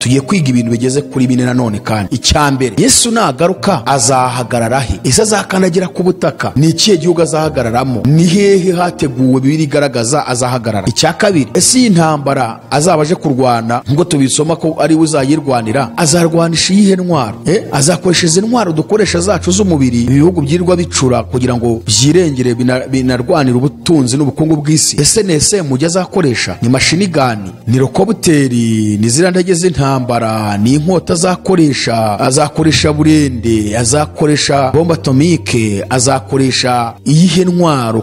tugiye kwiga ibintu bigeze kuri bine nanone kandi. Icyambere, Yesu nagaruka azahagarara he? Ese azakandagira ku butaka? Ni ikihe gihugu azahagararamo? Ni hehe hateguwe Bibiliya igaragaza azahagarara? Icya kabiri, ese iyi ntambara azabaje kurwana ngo tubisoma ko ari uzayirwanira, azarwanisha iyihe ntwaro? Azakoresha izi ntwaro dukoresha zacu z'umubiri ibihugu byirwa bicura kugira ngo byirengere binarwanira ubutunzi n'ubukungu bw'isi? Ese nese mujya azakoresha ni mashini gani, ni rokobuteri, ni zira ndege z'intambara, ni inkota azakoresha burende, azakoresha bomba atomike, azakoresha iyihe ntwaro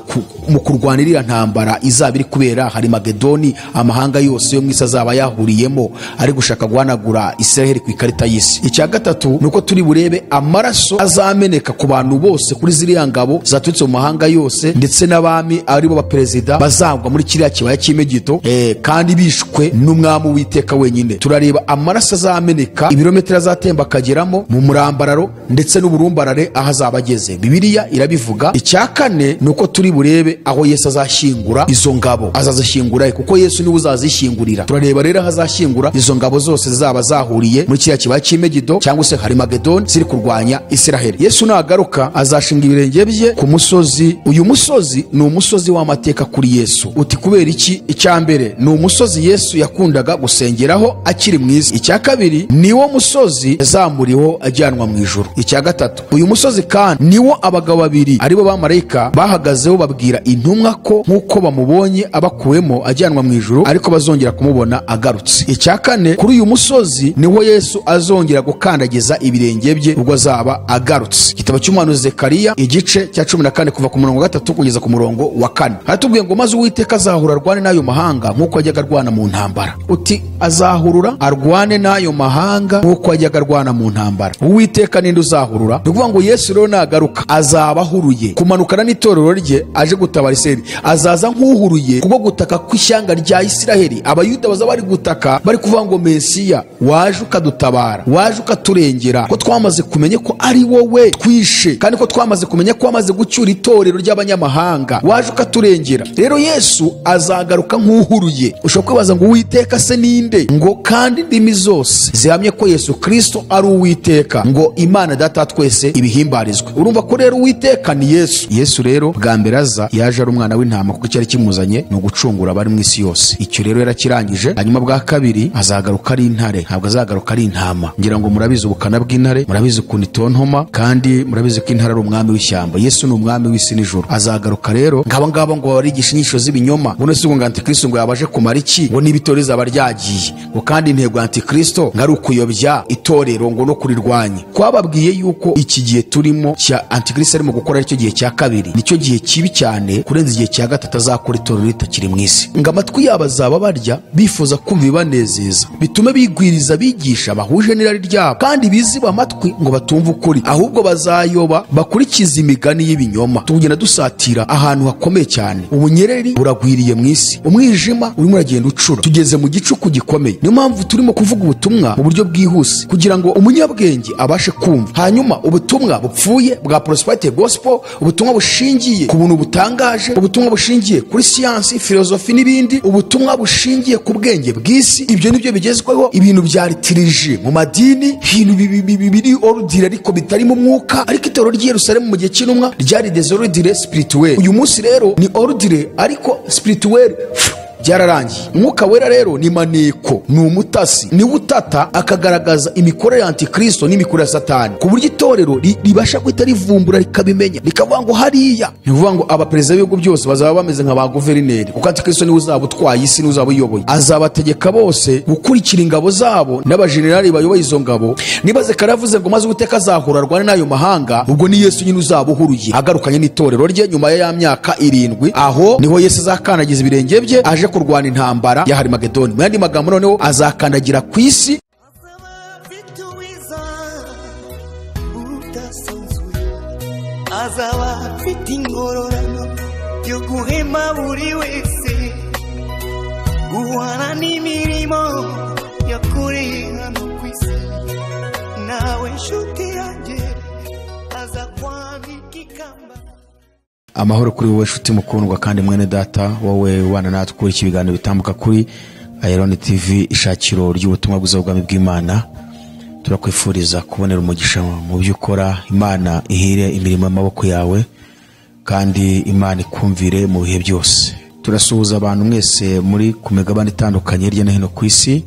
mu kurwanira iriya ntambara izaba iri kubera Harimagedoni? Amahanga yose yo mw'isi azaba yahuriyemo ari gushaka guhanagura Israel ku ikarita y'isi. Icya gatatu nuko turi burebe amaraso azameneka ku bantu bose kuri ziriya ngabo zaturutse mu mahanga yose, ndetse n'abami ari bo baperezida bazagwa muri kiriya kibaya cy'imegito kandi bishwe n'umwami w'Iteka wenyine. Turareba amaraso azameneka, ibirometero azatemba akageramo mu murambararo ndetse n'uburumbarare aho azaba ageze. Bibiliya irabivuga. Icya kane nuko turi burebe aho Yesu azashyingura izo ngabo. Azazishyingura kuko Yesu niwe uzazishyingurira. Turareba rero aho azashyingura izo ngabo zose zaba zahuriye muri kiriya kibaya cy'imegito cyangwa se Harimagedoni ziri kurwanya Israel. Yesu nagaruka azashinga ibirenge bye ku musozi. Uyu musozi ni umusozi w'amateka kuri Yesu. Uti kubera iki? Icyambere, ni umusozi Yesu yakundaga gusengeraho akiri mwiza. Icya kabiri, niwo musozi yazamuriweho ajyanwa mu ijuru. Icya gatatu, uyu musozi kandi niwo abagabo babiri aribo bamarayika bahagazeho babwira intumwa ko nk'uko bamubonye abakuwemo ajyanwa mu ijuru ariko bazongera kumubona agarutse. Icya kane, kuri uyu musozi niho Yesu azongera gukandagiza ibirenge bye ubwo azaba agarutse. Igitabo cy'umuhanuzi Zekariya igice cya 14 kuva ku murongo wa 3 kugeza ku murongo wa 4 haratubwiye ngo maze Uwiteka azahura arwane n'ayo mahanga nk'uko yajyaga arwana mu ntambara. Uti azahurura arwane n'ayo mahanga nk'uko yajyaga arwana mu ntambara. Uwiteka ninde uzahurura? Ni ukuvuga ngo Yesu rero nagaruka azaba ahuruye kumanukana n'itorero rye aje gutabara Isiraheli. Azaza nk'uhuruye kubwo gutaka kw'ishyanga rya Isiraheli. Abayuda baza bari gutaka bari kuvuga ngo Mesiya waje ukadutabara, waje ukaturengera, ko twamaze kumenya ko ari wowe twishe, kandi ko twamaze kumenya ko wamaze gucyura itorero ry'abanyamahanga, waje ukaturengera. Rero Yesu azagaruka nk'uhuruye. Ushobora kwibaza ngo Uwiteka se ninde? Ngo kandi indimi zose zihamye ko Yesu Kristo ari Uwiteka, ngo Imana Data twese ibihimbarizwe. Urumva ko rero Uwiteka ni Yesu. Yesu rero bwa mbere aza yaje ari umwana w'intama kuko cyari kimuzanye no gucungura abari mu isi yose. Icyo rero yarakirangije. Hanyuma bwa kabiri azagaruka ari intare, ntabwo azagaruka ari intama. Ngira ngo murabizi ubukana bw'intare, murabizi ukuntu itontoma, kandi murabizi ko intare ari umwami w'ishyamba. Yesu ni umwami w'isi n'ijuru. Azagaruka rero ngaba ngo barigisha inyigisho z'ibinyoma. Ngo nese ngo Antikristo ngo yabaje kumara iki? Ngo n'ibitorero zaba ryagiye. Ngo kandi intego ya Antikristo ngari ukuyobya itorero ngo no kurirwanya. Kwababwiye yuko iki gihe turimo cya Antikristo arimo gukora aricyo gihe cya kabiri, nicyo gihe kibi cyane kurenza igihe cya gatatu azakora itorero ritakiri mu isi. Ngo amatwi yabo azaba barya bifuza kumva ibibanezeza, bitume bigwiriza bigisha bahuje n'irari ryabo, kandi biziba amatwi ngo batumva ukuri, ahubwo bazayoba bakurikiza imigani y'ibinyoma. Tugenda dusatira ahantu hakomeye cyane. Ubunyereri buragwiriye mu isi, umwijima urimo uragenda ucura, tugeze mu gicuku gikomeye. Niyo mpamvu turimo kuvuga ubutumwa mu buryo bwihuse kugira ngo umunyabwenge abashe kumva. Hanyuma ubutumwa bupfuye bwa prosperity gospel, ubutumwa bushingiye ku buntu butangaje, ubutumwa bushingiye kuri siyansi, filozofi n'ibindi, ubutumwa bushingiye ku bwenge bw'isi, ibyo nibyo bigezweho. Ibintu bya liturgie mu madini, ibintu biri ordire ariko bitari mu mwuka. Ariko itorero ry'i Yerusalemu mu gihe cy'intumwa ryari desordre spirituel. Uyu munsi rero ni ordre ariko spirituel byararangiye. Umwuka wera rero ni maneko, ni umutasi, ni utata akagaragaza imikorere ya Antikristo n'imikorere ya Satani, ku buryo itorero ribasha guhita rivumbura rikabimenya, rikavuga ngo hariya. Ni ukuvuga ngo abaperezida b'ibihugu byose bazaba bameze nka ba guverineri, kuko Antikristo niwe uzaba utwaye isi, niwe uzaba uyoboye. Azabategeka bose gukurikira ingabo zabo n'abajenerali bayoboye izo ngabo. Nibaze karavuze ngo maze Uwiteka azahura arwane n'ayo mahanga, ubwo ni Yesu nyine uzaba uhuruye agarukanye n'itorero rye nyuma ya myaka 7. Aho niho Yesu azakanagiza ibirenge bye aje kurwana intambara ya Harimagedoni. Mu yandi magambo noneho azakandagira ku isi. Azaba afite ingororano yo guhema buri wese, guhana n'imirimo yakoreye hano ku isi. Nawe nshuti yanjye aza kwambika ikamba. Amahoro kuri wowe nshuti mukundwa kandi mwene data, wowe wana natwe kuri iki biganiro bitambuka kuri AYALONI TV ishakiro ry'ubutumwa bw'ubwami bw'Imana. Turakwifuriza kubonera umugisha mu byo ukora. Imana ihire imirimo y'amaboko yawe kandi Imana ikumvire mu bihe byose. Turasuhuza abantu mwese muri ku migabane itandukanye hirya no hino ku isi.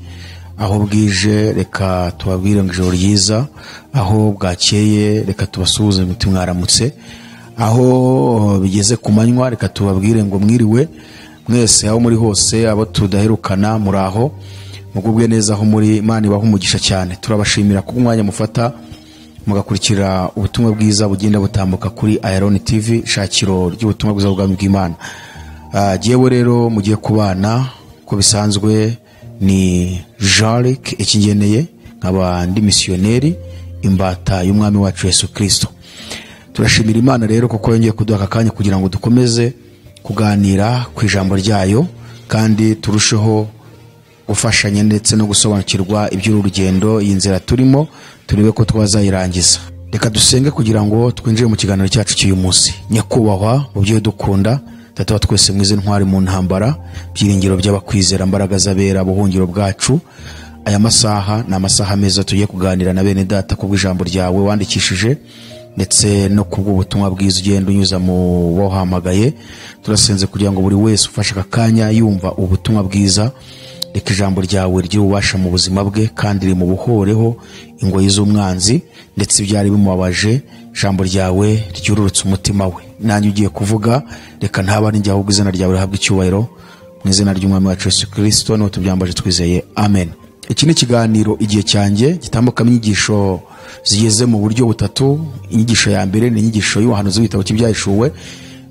Aho bwije reka tubabwire ngo ijoro ryiza, aho bwakeye reka tubasuhuze muti mwaramutse, aho bigeze ku manywa reka tubabwire ngo mwiriwe mwese aho muri hose, abo tudaherukana muraho mugubwe neza aho muri. Imana ibahe umugisha cyane. Turabashimira ku mwanya mufata mugakurikira ubutumwa bwiza bugenda butambuka kuri AYALONI TV shakiro ry'ubutumwa bw'ubwami bw'Imana. Jewe rero mugiye kubana ko bisanzwe ni Jean-Luc ikingeneye nkaba ndi missionnaire imbata y'umwami wacu Yesu Kristo. Turashimira Imana rero kuko yongeye kuduha akanya kugira ngo dukomeze kuganira ku ijambo ryayo kandi turusheho gufashanya ndetse no gusobanukirwa iby'urugendo y'inzira turimo, turibe ko twazayirangiza. Reka dusenge kugira ngo twinjire mu kiganiro cyacu cy'uyu munsi. Nyakubahwa mu byo dukunda Data wa twese mwize ntwari mu ntambara, byiringiro by'abakwizera, mbaraga z'abera, buhungiro bwacu. Aya masaha na amasaha meza tugiye kuganira na bene data ku bw'ijambo ryawe wandikishije ndetse no ku bw'ubutumwa bwiza ugenda unyuza mu wahamagaye. Turasenze kugira ngo buri wese ufashe akanya yumva ubutumwa bwiza, reka ijambo ryawe ry'ububasha mu buzima bwe kandi ri mu buhoreho ingoyi z'umwanzi ndetse byari bimubabaje. Ijambo ryawe ryururutse umutima we, nanjye ugiye kuvuga reka ntaba ari njye ahubwo izina ryawe rihabwe icyubahiro mu izina ry'umwami wacu Yesu Kristo niwe tubyambaje twizeye, amen. Iki ni ikiganiro igihe cyanjye gitambukamo inyigisho zigeze mu buryo butatu. Inyigisho ya mbere ni inyigisho y'ubuhanuzi w'ibitabo cy'ibyahishuwe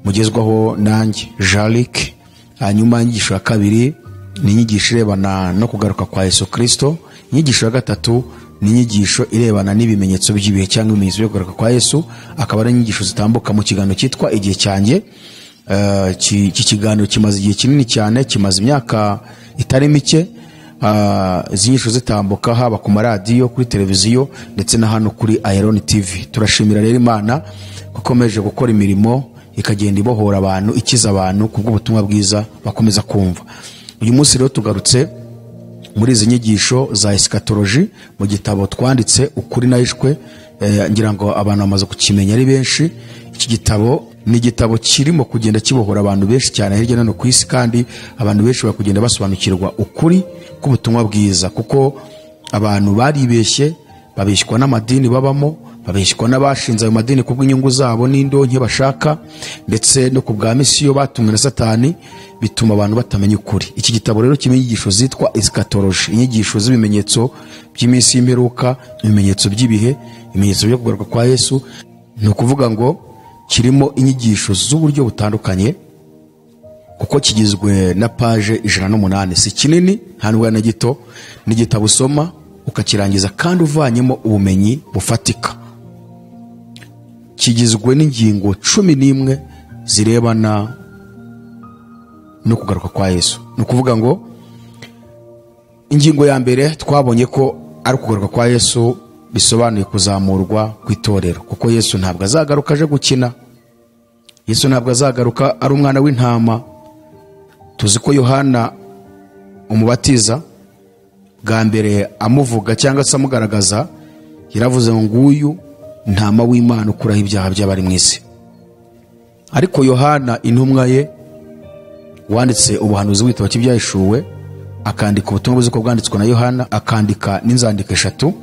mugezwaho nanjye Jean-Luc. Hanyuma inyigisho ya kabiri ni inyigisho irebana no kugaruka kwa Yesu Kristo. Inyigisho ya gatatu ni inyigisho irebana n'ibimenyetso by'ibihe cyangwa ibimenyetso byo kugaruka kwa Yesu. Akaba ari inyigisho zitambuka mu kiganiro cyitwa igihe cyanjye. Iki kiganiro kimaze igihe kinini cyane, kimaze imyaka itari mike. Inyisho zitambuka haba ku maradiyo, kuri televiziyo ndetse na hano kuri AYALONI TV. Turashimira rero Imana gukomeje gukora imirimo ikagenda ibohora abantu, ikiza abantu kubw'ubutumwa bwiza bakomeza kumva. Uyu munsi rero tugarutse muri izi nyigisho za eschatology mu gitabo twanditse ukuri nahishwe. Ngira ngo abantu bamaze kukimenya ari benshi. Iki gitabo ni igitabo kirimo kugenda kibohora abantu benshi cyane hirya no hino ku isi, kandi abantu benshi bakugenda basobanukirwa ukuri k'ubutumwa bwiza, kuko abantu baribeshye, babeshywa n'amadini babamo, babeshywa n'abashinze ayo madini kubw'inyungu zabo n'indonke bashaka ndetse no ku bwa misiyo batumwe na Satani, bituma abantu batamenya ukuri. Iki gitabo rero kirimo inyigisho zitwa eschatology, inyigisho z'ibimenyetso by'iminsi y'imperuka, ibimenyetso by'ibihe, ibimenyetso byo kugaruka kwa Yesu. Ni ukuvuga ngo kirimo inyigisho z'uburyo butandukanye kuko kigizwe na page 108. Si kinini nta nubwo na gito, ni igitabo usoma ukakirangiza kandi uvanyemo ubumenyi bufatika. Kigizwe n'ingingo 11 zirebana no kugaruka kwa Yesu. Ni ukuvuga ngo ingingo ya mbere twabonye ko ari kugaruka kwa Yesu bisobanuye kuzamurwa kw'itorero, kuko Yesu ntabwo azagaruka aje gukina. Yesu ntabwo azagaruka ari umwana w'intama. Tuzi ko Yohana umubatiza bwa mbere amuvuga cyangwa se amugaragaza yaravuze ngo nguyu ntama w'Imana ukuraho ibyaha by'abari mu isi. Ariko Yohana intumwa ye wanditse ubuhanuzi w'ibitabo cy'ibyahishuwe, akandika ubutumwa bwiza bwanditswe na Yohana, akandika n'inzandiko 3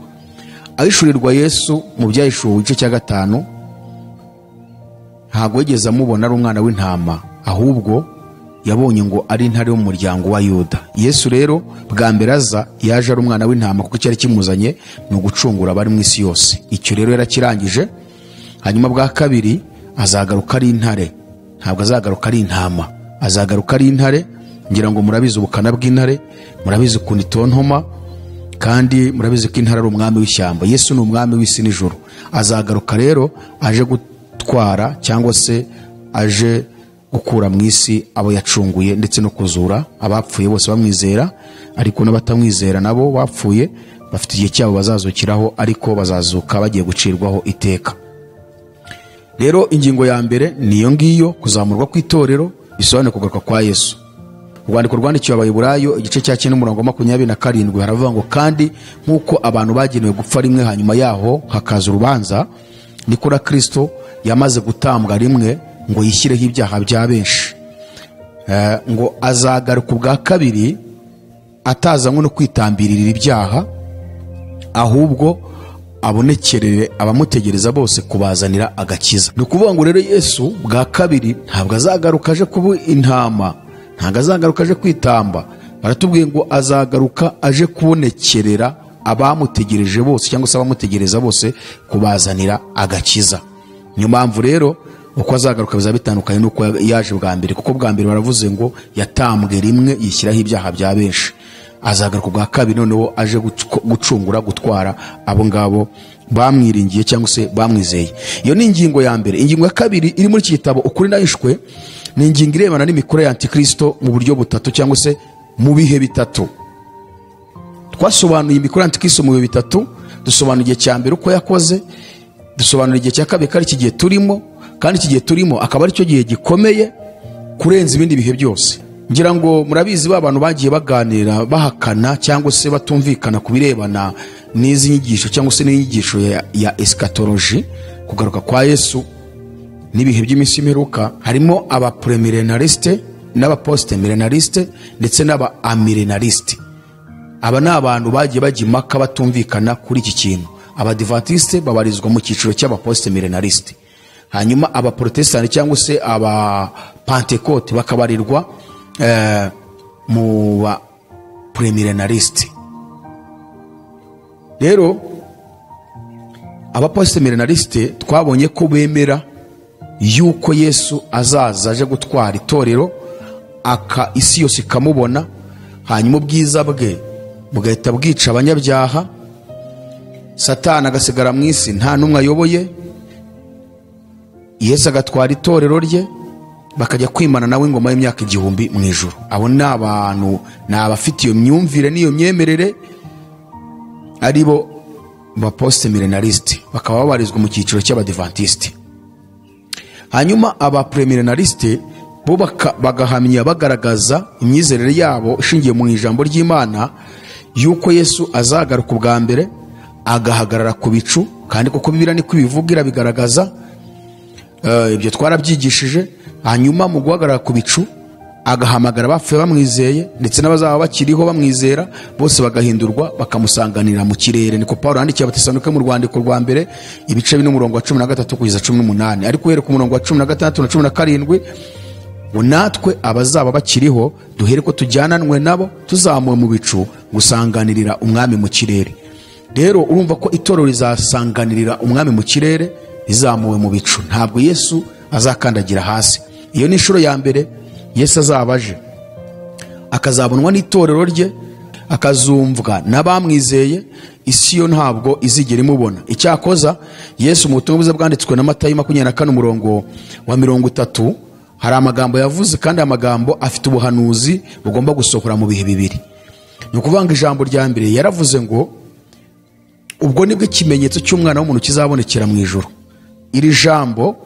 ahishurirwa Yesu mu byahishuwe igice cya 5. Ntabwo yigeze amubona ari umwana w'intama, ahubwo yabonye ngo ari intare yo mu muryango wa Yuda. Yesu rero bwa mbere aza yaje ari umwana w'intama kuko cyari kimuzanye no gucungura abari mu isi yose. Icyo rero yarakirangije. Hanyuma bwa kabiri azagaruka ari intare, ntabwo azagaruka ari intama, azagaruka ari intare. Ngira ngo murabizi ubukana bw'intare, murabizi ukuntu itontoma, kandi murabizi ko intare ari umwami w'ishyamba. Yesu ni umwami w'isi n'ijuru. Azagaruka rero aje gutwara cyangwa se aje gukura mu isi abo yacunguye ndetse no kuzura abapfuye bose bamwizera, ariko n'abatamwizera nabo bapfuye bafite igihe cyabo bazazukiraho, ariko bazazuka bagiye gucirwaho iteka. Rero ingingo ya mbere niyo ngiyo, kuzamurwa kw'itorero bisobanuye kugaruka kwa Yesu. urwandiko rwandikiwe abayiburayo igice cya 9:27 haravuga ngo kandi nkuko abantu bagenewe gupfa rimwe hanyuma yaho hakaza urubanza niko na Kristo yamaze gutambwa rimwe ngo yishyireho ibyaha bya benshi, ngo azagaruka ubwa kabiri atazanywe no kwitambirira ibyaha ahubwo abonekerere abamutegereza bose kubazanira agakiza. Ni ukuvuga ngo rero Yesu bwa kabiri ntabwo azagaruka aje kuba intama, ntabwo azagaruka aje kwitamba, baratubwiye ngo azagaruka aje kubonekerera abamutegereje bose cyangwa se abamutegereza bose kubazanira agakiza. Niyo mpamvu rero uko azagaruka bizaba bitandukanye nuko yaje bwa mbere, kuko bwa mbere baravuze ngo yatambwe rimwe yishyiraho ibyaha bya benshi. Azagaruka bwa kabiri noneho aje gucungura gutwara abo ngabo bamwiringiye cyangwa se bamwizeye. Iyo ni ingingo ya mbere. Ingingo ya kabiri iri muri iki gitabo ukuri nahishwe ni ingingo irebana n'imikoro ya Antikristo mu buryo butatu cyangwa se mu bihe bitatu. Twasobanuye imikoro ya Antikristo mu bihe bitatu. Dusobanura igihe cya mbere uko yakoze, dusobanura igihe cya kabiri kari iki gihe turimo, kandi iki gihe turimo akaba ari cyo gihe gikomeye kurenza ibindi bihe byose. Ngira ngo murabizi abantu bagiye baganira bahakana cyangwa se batumvikana ku birebana n'izi nyigisho cyangwa se n'inyigisho ya eschatology, kugaruka kwa Yesu n'ibihe by'iminsi imperuka. Harimo aba premillenariste n'aba postmillenariste ndetse n'aba amilenariste. Aba ni abantu bagiye bajimaka batumvikana kuri iki kintu. Abadiventiste babarizwa mu cyiciro cy'aba postmillenariste, hanyuma aba protestant cyangwa se aba pentecote bakabarirwa mu ba premillenariste. Rero aba postmillenariste twabonye ko bemera yuko Yesu azaza aje gutwara itorero isi yose ikamubona, hanyuma ubwiza bwe bugahita bwica abanyabyaha, Satani agasigara mu isi nta numwe ayoboye, Yesu agatwara itorero rye bakajya kwimana nawe ingoma y'imyaka 1000 mu ijuru. Abo ni abantu n'abafite iyo myumvire n'iyo myemerere, aribo ba postmillenariste, bakaba babarizwa mu cyiciro cy'abadiventiste. Hanyuma aba premillenariste bo bagahamya bagaragaza imyizerere yabo ishingiye mu ijambo ry'Imana yuko Yesu azagaruka ubwa mbere agahagarara ku bicu, kandi kuko Bibiliya niko ibivugira bigaragaza. Ibyo twarabyigishije. Hanyuma mu guhagarara ku bicu agahamagara abapfuye bamwizeye ndetse n'abazaba bakiriho bamwizera bose bagahindurwa bakamusanganira mu kirere. Niko Paulo yandikiye Abatesalonike mu rwandiko rwa mbere ibice 13 kugeza 18, ariko uhereye ku murongo wa 16 na 17 ngo natwe abazaba bakiriho duhere ko tujyananwe nabo tuzamuwe mu bicu gusanganirira umwami mu kirere. Rero urumva ko itorero rizasanganirira umwami mu kirere rizamuwe mu bicu, ntabwo Yesu azakandagira hasi. Iyo ni inshuro ya mbere Yesu azabaje, akazabonwa n'itorero rye, akazumvwa n'abamwizeye. Isi yo ntabwo izigera imubona. Icyakoza Yesu mu butumwa bwiza bwanditswe na Matayo 24 umurongo wa 30 hari amagambo yavuze, kandi amagambo afite ubuhanuzi bugomba gusohora mu bihe bibiri. Ni ukuvuga ngo ijambo rya mbere yaravuze ngo ubwo nibwo ikimenyetso cy'umwana w'umuntu kizabonekera mu ijuru. Iri jambo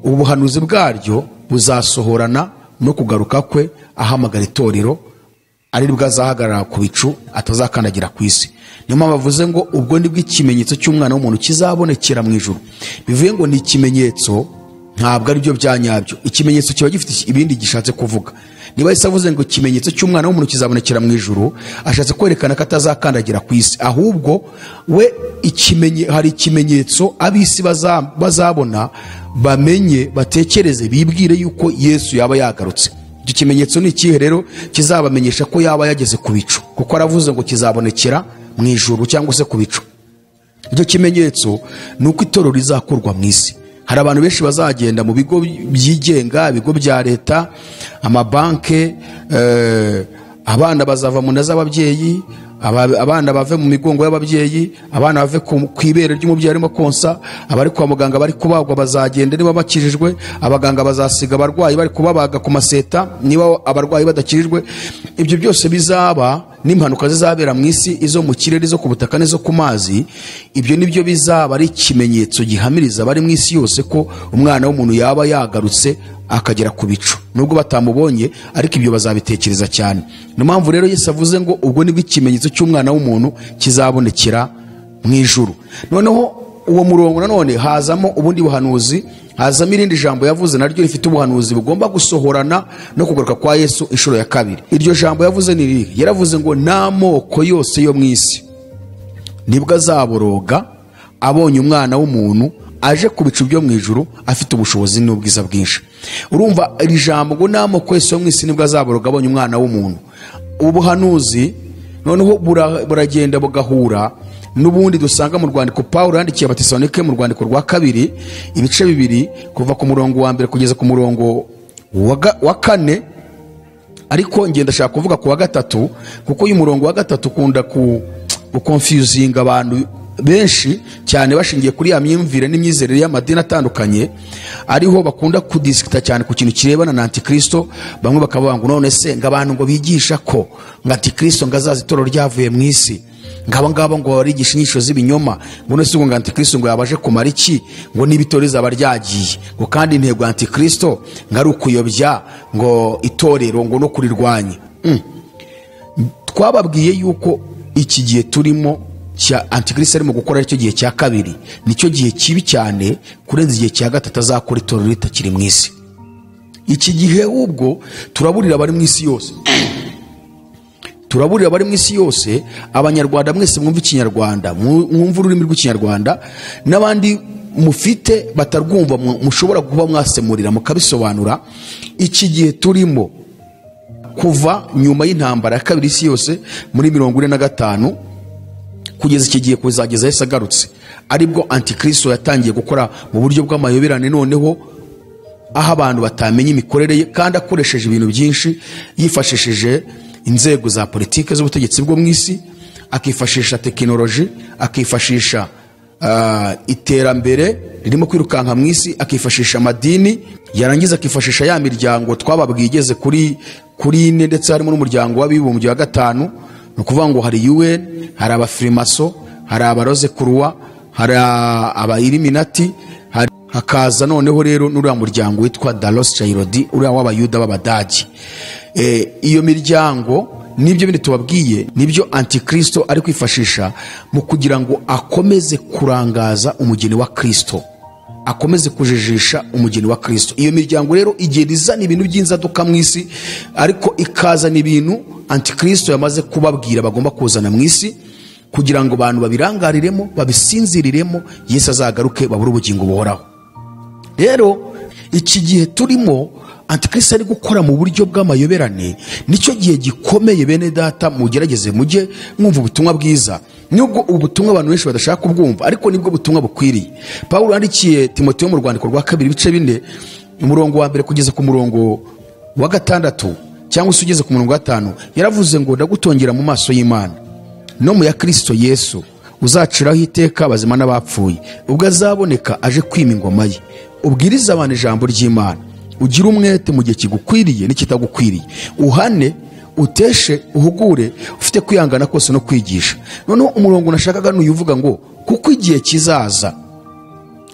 ubuhanuzi bwaryo buzasohorana no kugaruka kwe, ahamagara itorero ari bwo azahagarara ku bicu atazakandagira ku isi. Niyo mpamvu bavuze ngo ubwo nibwo ikimenyetso cy'umwana w'umuntu kizabonekera mu ijuru. Bivuye ngo ni ikimenyetso, ntabwo ari byo byanyabyo. Ikimenyetso kiba gifite ibindi gishatse kuvuga. Niba Yesu avuze ngo ikimenyetso cy'umwana w'umuntu kizabonekera mu ijuru, ashatse kwerekana ko atazakandagira ku isi, ahubwo we hari ikimenyetso ab'isi bazabona, bamenye, batekereze, bibwire yuko Yesu yaba yagarutse. Icyo kimenyetso ni ikihe rero? Kizabamenyesha ko yaba yageze ku bicu, kuko aravuze ngo kizabonekera mu ijuru cyangwa se ku bicu. Icyo kimenyetso ni uko itorero rizakurwa mu isi. Hari abantu benshi bazagenda mu bigo byigenga, ibigo bya leta, amabanke, abana bazava mu nda z'ababyeyi, abana bave mu migongo y'ababyeyi, abana bave ku ibere ry'umubyeyi arimo konsa, abari kwa muganga bari kubagwa bazagenda niba bakijijwe, abaganga bazasiga abarwayi bari kubabaga ku maseta niba abarwayi badakijijwe. Ibyo byose bizaba n'impanuka zizabera mu isi, izo mu kirere, izo ku butaka n'izo ku mazi. Ibyo nibyo bizaba ari ikimenyetso gihamiriza abari mu isi yose ko umwana w'umuntu yaba yagarutse akagera ku bicu. Nubwo batamubonye ariko ibyo bazabitekereza cyane. Niyo mpamvu rero Yesu avuze ngo ubwo nibwo ikimenyetso cy'umwana w'umuntu kizabonekera mu ijuru. Noneho uwo murongo nanone hazamo ubundi buhanuzi, hazamo irindi jambo yavuze naryo rifite ubuhanuzi bugomba gusohorana no kugaruka kwa Yesu inshuro ya kabiri. Iryo jambo yavuze ni riri, yaravuze ngo n'amoko yose yo mu isi nibwo azaboroga abonye umwana w'umuntu aje ku bicu byo mu ijuru afite ubushobozi n'ubwiza bwinshi. Urumva iri jambo ngo n'amoko yose yo mu isi nibwo azaboroga abonye umwana w'umuntu. Ubuhanuzi noneho buragenda bugahura n'ubundi dusanga mu rwandiko Pawulo yandikiye Abatesalonike mu rwandiko rwa kabiri ibice bibiri kuva ku murongo wa mbere kugeza ku murongo wa kane, ariko ngenda ndashaka kuvuga ku wa gatatu kuko uyu murongo wa gatatu ukunda guconfusinga abantu benshi cyane bashingiye kuri ya myumvire n'imyizerere y'amadini atandukanye, ariho bakunda kudisikita cyane ku kintu kirebana na Antikristo. Bamwe bakavuga ngo none se ngabantu ngo bigisha ko ngo Antikristo ngazaza itorero ryavuye mu isi, ngabo ngo barigisha inyisho z'ibinyoma, ngo nese ngo Antikristo ngo yabaje kumara iki, ngo n'ibitorero zaba ryagiye, ngo kandi intego Antikristo ngari ukuyobya ngo itorero ngo no kurirwanya. Twababwiye yuko iki gihe turimo cya Antikristo arimo gukora icyo gihe cya kabiri nicyo gihe kibi cyane kurenza igihe cya gatatu azakora itorero ritakiri mu isi. Iki gihe ubwo turaburira abari mu isi yose, turaburira abari mu isi yose, abanyarwanda mwese mwumva ikinyarwanda, mwumva ururimi rw'ikinyarwanda, n'abandi mufite batarwumva mushobora kuba mwasemurira mukabisobanura. Iki gihe turimo kuva nyuma y'intambara ya kabiri isi yose muri 45 kugeza iki gihe kuzageza Yesu agarutse, aribwo Antikristo yatangiye gukora mu buryo bw'amayoberane, noneho aho abantu batamenya imikorere ye kandi akoresheje ibintu byinshi, yifashishije inzego za politike z'ubutegetsi bwo mu isi, akifashisha tekinoloji, akifashisha iterambere ririmo kwirukanka mu isi, akifashisha amadini, yarangiza akifashisha ya miryango twababwiye igeze kuri 4 ndetse harimo n'umuryango w'abibumbye wa 5. Ni ukuvuga ngo hari UN, hari abafrimaso, hari abaroze kuruwa, hari abailiminati, hakaza noneho rero n'uriya muryango witwa Dalos Chairodi, uriya w'abayuda b'Abadagi. Iyo miryango nibyo bindi tubabwiye, nibyo Antikristo ari kwifashisha mu kugira ngo akomeze kurangaza umugeni wa Kristo, akomeze kujijisha umugeni wa Kristo. Iyo miryango rero igenda izana ibintu by'inzaduka mu isi, ariko ikazana ibintu Antikristo yamaze kubabwira bagomba kuzana mu isi kugira ngo abantu babirangariremo, babisinziriremo, Yesu azagaruke babure ubugingo buhoraho. Rero iki gihe turimo Antikristo ari gukora mu buryo bw'amayoberane, nicyo gihe gikomeye. Bene data mugerageze mujye mwumva ubutumwa bwiza, nubwo ubutumwa abantu benshi badashaka kubwumva, ariko nibwo butumwa bukwiriye. Pawulo yandikiye Timoteyo mu rwandiko rwa kabiri ibice 4 umurongo wa mbere kugeza ku murongo wa 6 cyangwa se ugeze ku murongo wa 5, yaravuze ngo ndagutongera mu maso y'Imana no mu ya Kristo Yesu uzaciraho iteka abazima n'abapfuye, ubwo azaboneka aje kwima ingoma ye. Ubwiriza abantu ijambo ry'Imana, ugira umwete mu gihe kigukwiriye n'ikitagukwiriye, uhane, uteshe, uhugure, ufite kwihangana kose no kwigisha. Noneho umurongo nashakaga n'uyuvuga ngo kuko igihe kizaza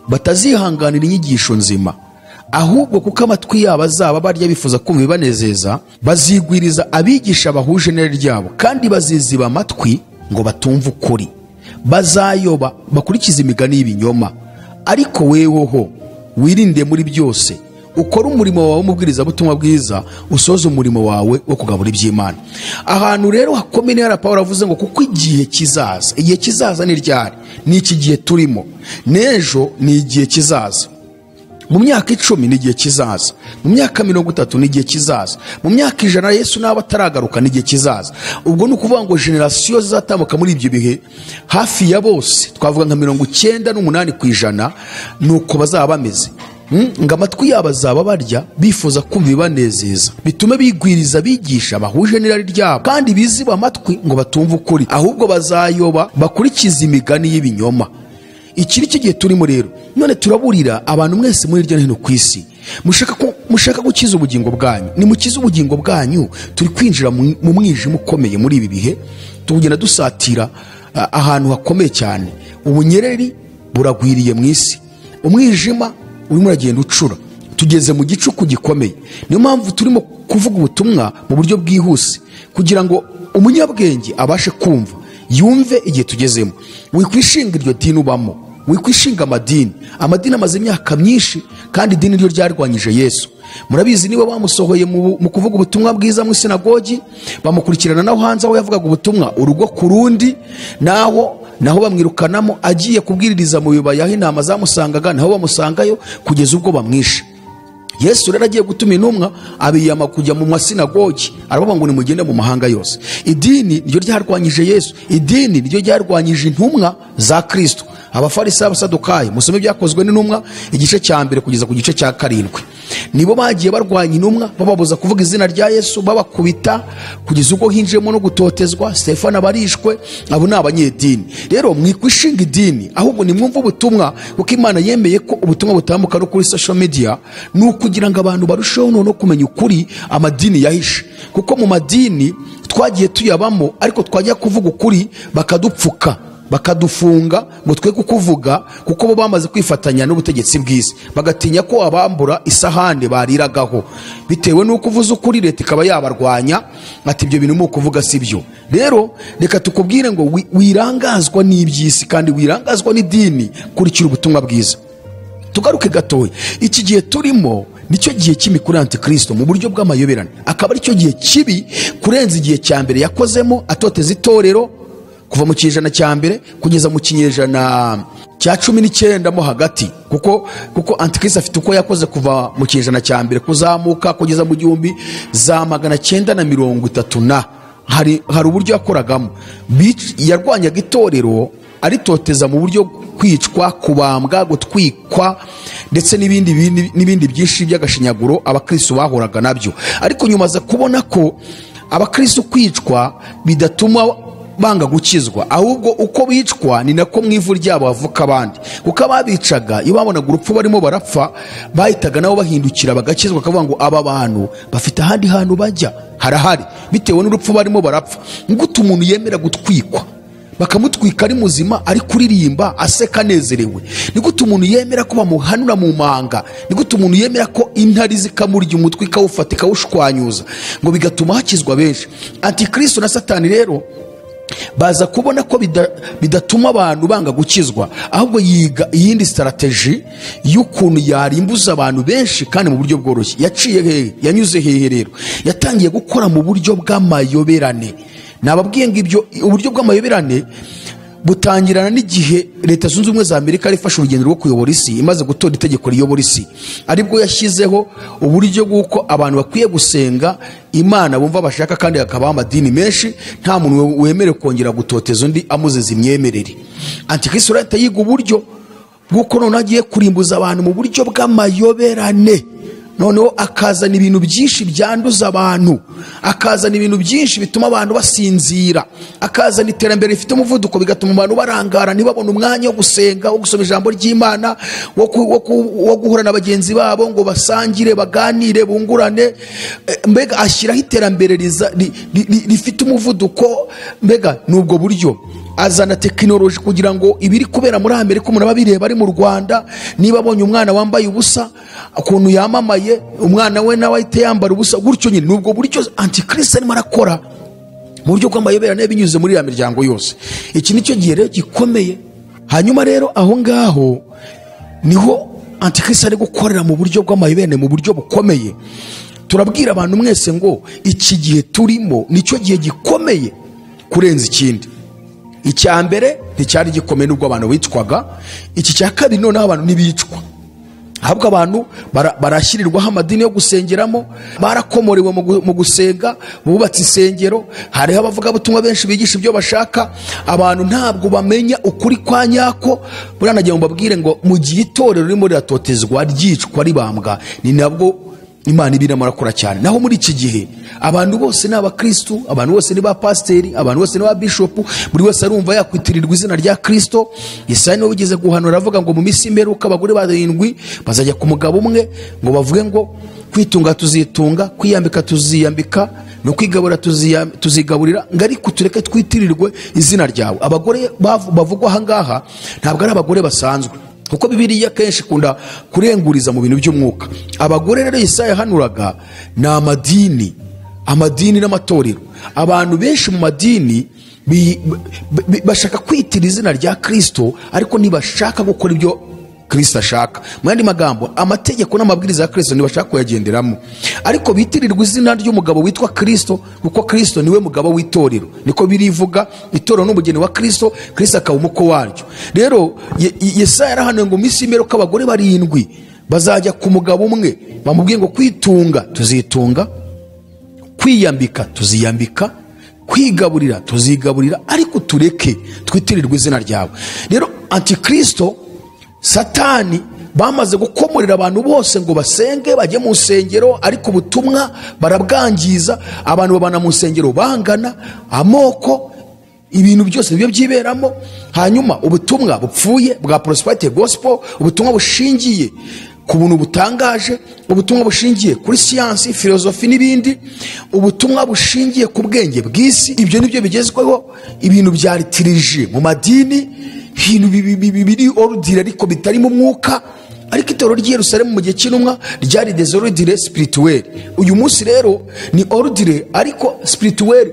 batazihanganira inyigisho nzima, ahubwo kuko amatwi yabo azaba barya bifuza kumva ibibanezeza, bazigwiriza abigisha bahuje n'irari ryabo, kandi baziziba amatwi ngo batumva ukuri, bazayoba bakurikiza imigani y'ibinyoma. Ariko weweho wirinde muri byose, ukora umurimo wawe w'umubwirizabutumwa bwiza, usoze umurimo wawe wo kugabura iby'Imana. Ahantu rero hakomeye hari Pawulo avuze ngo kuko igihe kizaza. Igihe kizaza ni ryari? Ni iki gihe turimo. N'ejo ni igihe kizaza, mu myaka 10 ni igihe kizaza, mu myaka 30 ni igihe kizaza, mu myaka 100 Yesu naba ataragaruka ni igihe kizaza. Ubwo ni ukuvuga ngo generasiyo zizatambuka muri ibyo bihe hafi ya bose, twavuga nka 98% nuko bazaba bameze. Ngo amatwi yabo azaba barya bifuza kumva ibibanezeza, bitume bigwiriza bigisha bahuje n'irari ryabo, kandi biziba amatwi ngo batumva ukuri, ahubwo bazayoba bakurikiza imigani y'ibinyoma. Iki ni cyo gihe turimo rero. None turaburira abantu mwese muri hirya no hino ku isi, mushaka gukiza ubugingo bwanyu, ni mukiza ubugingo bwanyu. Turi kwinjira mu mwijima ukomeye muri ibi bihe, tugenda dusatira ahantu hakomeye cyane. Ubunyereri buragwiriye mu isi, umwijima urimo uragenda ucura, tugeze mu gicuku gikomeye. Niyo mpamvu turimo kuvuga ubutumwa mu buryo bwihuse kugira ngo umunyabwenge abashe kumva, yumve igihe tugezemo. Wikwishinga iryo dini ubamo, wikwishinga amadini amaze imyaka myinshi, kandi idini ryo ryarwanyije Yesu. Murabizi niwe bamusohoye mu kuvuga ubutumwa bwiza mu sinagogi, bamukurikirana naho hanze aho yavugaga ubutumwa urugo ku rundi, naho bamwirukanamo agiye kubwiririza mu bibaya aho intama zamusangaga, naho bamusangayo kugeza ubwo bamwishe. Yesu rero agiye gutuma intumwa abiyama kujya mu masinagogi, aravuga ngo nimugende mu mahanga yose. Idini ryo ryarwanyije Yesu, idini ryo ryarwanyije intumwa za Kristo. Abafarisayo n'abasadukayo, musome byakozwe n'intumwa igice cya 1 kugeza ku gice cya 7, nibo bagiye barwanya intumwa, bababuza kuvuga izina rya Yesu, babakubita kugeza ubwo hinjemo no gutotezwa. Stefano barishwe. Abo ni abanyedini. Rero mwikwishinga idini, ahubwo nimwumva ubutumwa, kuko Imana yemeye ko ubutumwa butambuka no kuri social media, nukugira ngo abantu barusheho no kumenya ukuri amadini yahishe. Kuko mu madini twagiye tuyabamo, ariko twajya kuvuga ukuri bakadupfuka, bakadufunga ngo twe kukuvuga, kuko bo bamaze kwifatanya n'ubutegetsi bw'isi, bagatinya ko abambura isahane bariragaho. Bitewe n'uko uvuze ukuri, leta ikaba yabarwanya ati ibyo bintu mu kuvuga si byo. Rero reka tukubwire ngo wirangazwa n'iby'isi kandi wirangazwa n'idini, kurikira ubutumwa bwiza. Tugaruke gatoya, iki gihe turimo nicyo gihe cy'imikuru y'Antikristo mu buryo bw'amayoberane, akaba ari cyo gihe kibi kurenza igihe cya mbere yakozemo atoteza itorero, kuva mu kinyejana cya mbere kugeza mu kinyejana cya 19 mo hagati, kuko Antikristo afite uko yakoze kuva mu kinyejana cya mbere kuzamuka kugeza mu 1930 hari uburyo yakoragamo. Yarwanyaga itorero aritoteza mu buryo kwicwa, kubambwa, gutwikwa ndetse n'ibindi byinshi by'agashinyaguro abakristo bahoraga nabyo. Ariko nyuma za kubona ko abakristo kwicwa bidatuma banga gukizwa, ahubwo uko bicwa ni nako mwivu ryabo bavuka abandi. Kuko ababicaga iyo babonaga urupfu barimo barapfa, bahitaga nabo bahindukira bagakizwa, bakavuga ngo aba bantu bafite ahandi hantu bajya harahari, bitewe n'urupfu barimo barapfa. Ngutu umuntu yemera gutwikwa, bakamutwika ari muzima, ari kuririmba aseka anezerewe? Ni gute umuntu yemera ko bamuhanura mu manga? Ni gute umuntu yemera ko intari zikamurya umutwe ikawufata ikawushwanyuza, ngo bigatuma hakizwa benshi? Antikristo na Satani rero baza kubona ko bidatuma abantu banga gukizwa, ahubwo yiga iyindi strategy y'ukuntu yarimbuza abantu benshi kandi mu buryo bworoshye. Yaciye hehe? Yanyuze hehe rero? Yatangiye gukora mu buryo bw'amayoberane. Nababwiye ngo ibyo uburyo bw'amayoberane butangirana n'igihe Leta Zunze Ubumwe za Amerika rifashe urugendo rwo kuyobora isi, imaze gutora itegeko riyobora isi, aribwo yashyizeho uburyo bw'uko abantu bakwiye gusenga Imana bumva bashaka, kandi hakabaho amadini menshi, nta muntu wemerewe kongera gutoteza undi amuziza imyemerere. Antikristo leta yiga uburyo bw'uko none agiye kurimbuza abantu mu buryo bw'amayoberane. Noneho akazana ibintu byinshi byanduza abantu, akazana ibintu byinshi bituma abantu basinzira, akazana iterambere rifite umuvuduko bigatuma abantu barangara, ntibabone umwanya wo gusenga, wo gusoma ijambo ry'Imana, wo guhura na bagenzi babo ngo basangire, baganire, bungurane. Mbega ashyiraho iterambere rifite umuvuduko. Mbega nubwo buryo azana tekinoloji kugira ngo ibiri kubera muri Amerika umuntu ababireba ari mu Rwanda, niba abonye umwana wambaye ubusa ukuntu yamamaye, umwana we nawe ahita yambara ubusa, gutyo nyine. Nubwo buryo Antikristo arimo arakora mu buryo bw'amayoberane binyuze muri ya miryango yose. Iki nicyo gihe rero gikomeye. Hanyuma rero aho ngaho niho Antikristo ari gukorera mu buryo bw'amayoberane, mu buryo bukomeye. Turabwira abantu mwese ngo iki gihe turimo nicyo gihe gikomeye kurenza ikindi. Icya mbere nticyari gikomeye nubwo abantu bicwaga, iki cya kabiri noneho abantu ntibicwa, ahubwo abantu barashyirirwaho amadini yo gusengeramo, barakomorewe mu gusenga, bubatse insengero, hariho abavugabutumwa benshi bigisha ibyo bashaka, abantu ntabwo bamenya ukuri kwa nyako. Buranagira ngo mbabwire ngo mu gihe itorero ririmo riratotezwa, ryicwa, ribambwa, ni nabwo Imana ibirimo arakora cyane. Naho muri iki gihe abantu bose ni abakristo, abantu bose ni ba pasiteri, abantu bose ni ba bishop, buri wese arumva yakwitirirwa izina rya Kristo. Yesaya niwe wigeze guhanura avuga ngo mu minsi y'imperuka abagore barindwi bazajya ku mugabo umwe ngo bavuge ngo kwitunga tuzitunga, kwiyambika tuziyambika, no kwigabura tuzigaburira, ngo ariko tureke twitirirwe izina ryawe. Abagore bavugwa aha ngaha ntabwo ari abagore basanzwe, kuko Bibiliya kenshi kunda kurenguriza mu bintu by'umwuka. Abagore rero Yesaya hanuraga ni amadini n'amatorero. Abantu benshi mu madini bashaka kwitira izina rya Kristo, ariko ntibashaka gukora ibyo Kristo ashaka. Mu yandi magambo, amategeko n'amabwiriza ya Kristo ntibashaka kuyagenderamo, ariko bitirirwa izina ry'umugabo witwa Kristo, kuko Kristo niwe mugabo w'itorero. Niko birivuga, itorero n'umugeni wa Kristo, Kristo akaba umuko waryo. Rero Yesaya yarahanuye ngo minsi y'imperuka abagore barindwi bazajya ku mugabo umwe, bamubwiye ngo kwitunga tuzitunga, kwiyambika tuziyambika, kwigaburira tuzigaburira, ariko tureke twitirirwa izina ryawe. Rero antikristo, Satani, bamaze gukomorera abantu bose ngo basenge bajye mu nsengero, ariko ubutumwa barabwangiza. Abantu babana mu nsengero bangana, amoko, ibintu byose byo byiberamo. Hanyuma ubutumwa bupfuye bwa prosperity gospel, ubutumwa bushingiye ku buntu butangaje, ubutumwa bushingiye kuri siyansi, filozofi n'ibindi, ubutumwa bushingiye ku bwenge bw'isi, ibyo nibyo bigezweho. Ibintu byaritirije mu madini, ibintu biri ordire ariko bitari mu mwuka. Ariko itorero ry'i Yerusalemu mu gihe cy'intumwa ryari desordre spirituel. Uyu munsi rero ni ordre ariko spirituel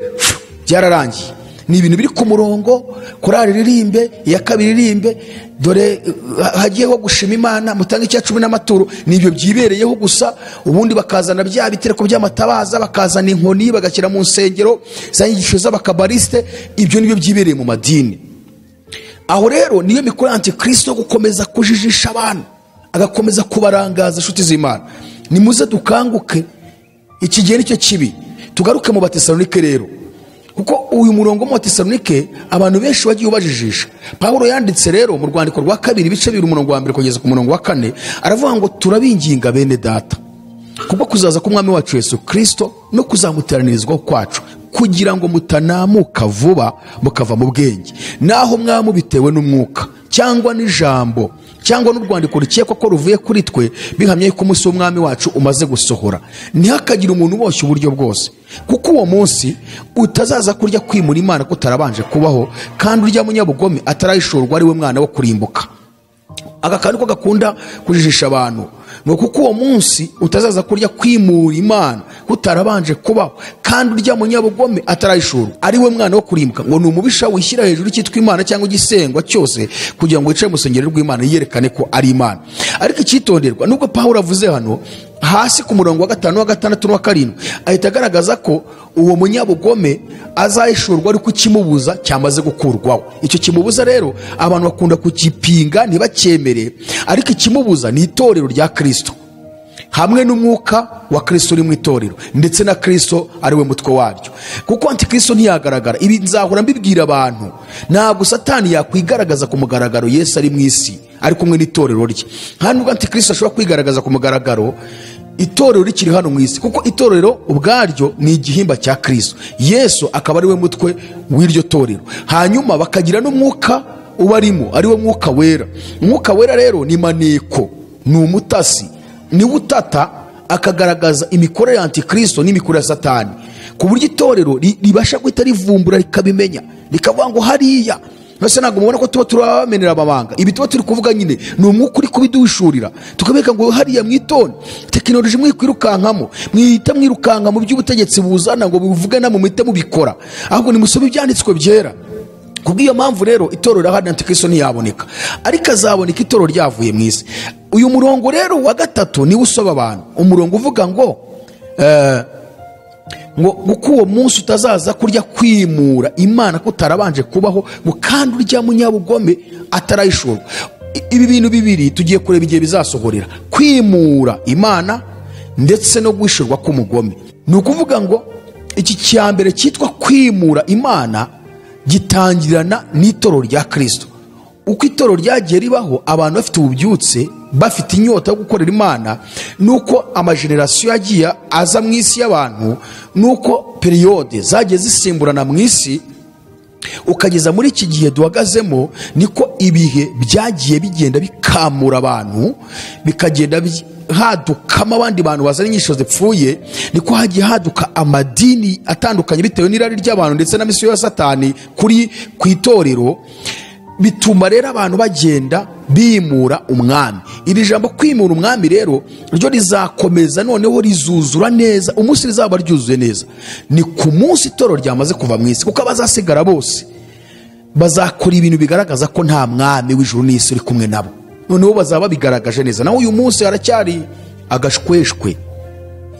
byararangiye. Ni ibintu biri ku murongo, korali ririmbe, iya kabiri ririmbe, dore hagiyeho gushima Imana, mutanga icya 10 n'amaturo, nibyo byibereyeho gusa. Ubundi bakazana bya bitereko by'amatabaza, bakazana inkoni bagashyira mu nsengero, za nyigisho z'abakabaliste. Ibyo nibyo byibereye mu madini. Aho rero niyo mikoro antikristo gukomeza kujijisha abantu, agakomeza kubarangaza. Inshuti z'Imana, nimuze dukanguke, iki gihe nicyo kibi. Tugaruke mu Batesalonike rero, kuko uyu murongo mu Batesalonike abantu benshi bagiye ubajijisha. Pawulo yanditse rero mu rwandiko rwa 2 ibice 2 umurongo wa 1 kugeza ku murongo wa 4, aravuga ngo turabinginga bene data, kuko kuzaza k'umwami wacu Yesu Kristo no kuzamuteranirizwa kwacu, kugira ngo mutanamuka vuba mukava mu bwenge, naho mwamu bitewe n'umwuka cyangwa n'ijambo cyangwa n'urwandiko rukekwa ko ruvuye kuri twe, bihamye ko umunsi w'umwami wacu umaze gusohora. Ntihakagira umuntu uboshye uburyo bwose, kuko uwo munsi utazaza kurya kwimura Imana kutarabanje kubaho, kandi urya munyabugome atarayishorwa ari we mwana wo kurimbuka. Aka kantu ko gakunda kujijisha abantu, no kuko uwo munsi utazaza kurya kwimura Imana kutarabanje kubaho, kandi urya munyabugome atarayishorwa ari we mwana wo kurimbuka. Ngo ni umubisha wishyira hejuru cyitwa Imana cyangwa igisengwa cyose, kugira ngo yicare mu rusengero rw'Imana yerekane ko ari Imana. Ariko icyitonderwa, nubwo Pawulo avuze hano hasi ku murongo wa 5 wa 6 n'uwa 7, ahita agaragaza ko uwo munyabugome azayishurwa ariko kimubuza cyamaze gukurwaho. Icyo kimubuza rero abantu bakunda kukipinga ntibacyemere, ariko ikimubuza ni itorero rya Kristo, hamwe n'umwuka wa Kristo uri mu itorero, ndetse na Kristo ari we mutwe waryo. Kuko antikristo ntiyagaragara. Ibi nzahora mbibwira abantu, ntabwo Satani yakwigaragaza ku mugaragaro Yesu ari mu isi ari kumwe n'itorero rye. Nubwo antikristo ashobora kwigaragaza ku mugaragaro itorero rikiri hano mu isi, kuko itorero ubwaryo ni igihimba cya Kristo. Yesu akaba ari we mutwe w'iryo torero. Hanyuma bakagira n'umwuka ubarimo ari wo mwuka wera. Umwuka wera rero ni maneko, ni umutasi, ni utata akagaragaza imikorere ya antikristo n'imikorere ya Satani, ku buryo itorero ribasha guhita rivumbura rikabimenya, rikavuga ngo hariya nose ntabwo mubona ko tuba turabamenera amabanga. Ibi tuba turi kuvuga nyine ni umwuka uri kubiduhishurira, tukabeka ngo hariya mwitone tekinoloji mwikwirukankamo, mwita mwirukanka mu by'ubutegetsi buzana ngo bivuge na mu mite mubikora, ahubwo nimusome ibyanditswe byera. Kubw'iyo mpamvu rero itorero hano antikristo ntiyaboneka, ariko azaboneka itorero ryavuye mu isi. Uyu murongo rero wa 3 niwe usoba abantu, umurongo uvuga ngo uko uwo munsi utazaza kurya kwimura Imana kutarabanje kubaho, ngo kandi urya munyabugome atarayishorwa. Ibi bintu bibiri tugiye kureba igihe bizasohorera: kwimura Imana ndetse no guhishurwa k'umugome. Ni ukuvuga ngo iki cyambere cyitwa kwimura Imana gitangirana n'itorero rya Kristo. Uko itorero ryagiye ribaho, abantu bafite ububyutse bafite inyota yo gukorera Imana, nuko amagenerasiyo yagiye aza mu isi y'abantu, nuko periode zagiye zisimburana mu isi, ukageza muri iki gihe duhagazemo, niko ibihe byagiye bigenda bikamura abantu, bikagenda hadukamo abandi bantu bazana inyisho zipfuye, niko hagiye haduka amadini atandukanye bitewe n'irari ry'abantu ndetse na misiyo ya Satani ku itorero, bituma rero abantu bagenda bimura umwami. Iri jambo kwimura umwami rero ryo rizakomeza noneho rizuzura neza, umunsi rizaba ryuzuye neza ni ku munsi itorero ryamaze kuva mu isi, kuko abazasigara bose bazakora ibintu bigaragaza ko nta mwami w'ijuru n'isi uri kumwe nabo, noneho bazaba bigaragaje neza. Naho uyu munsi haracyari agashweshwe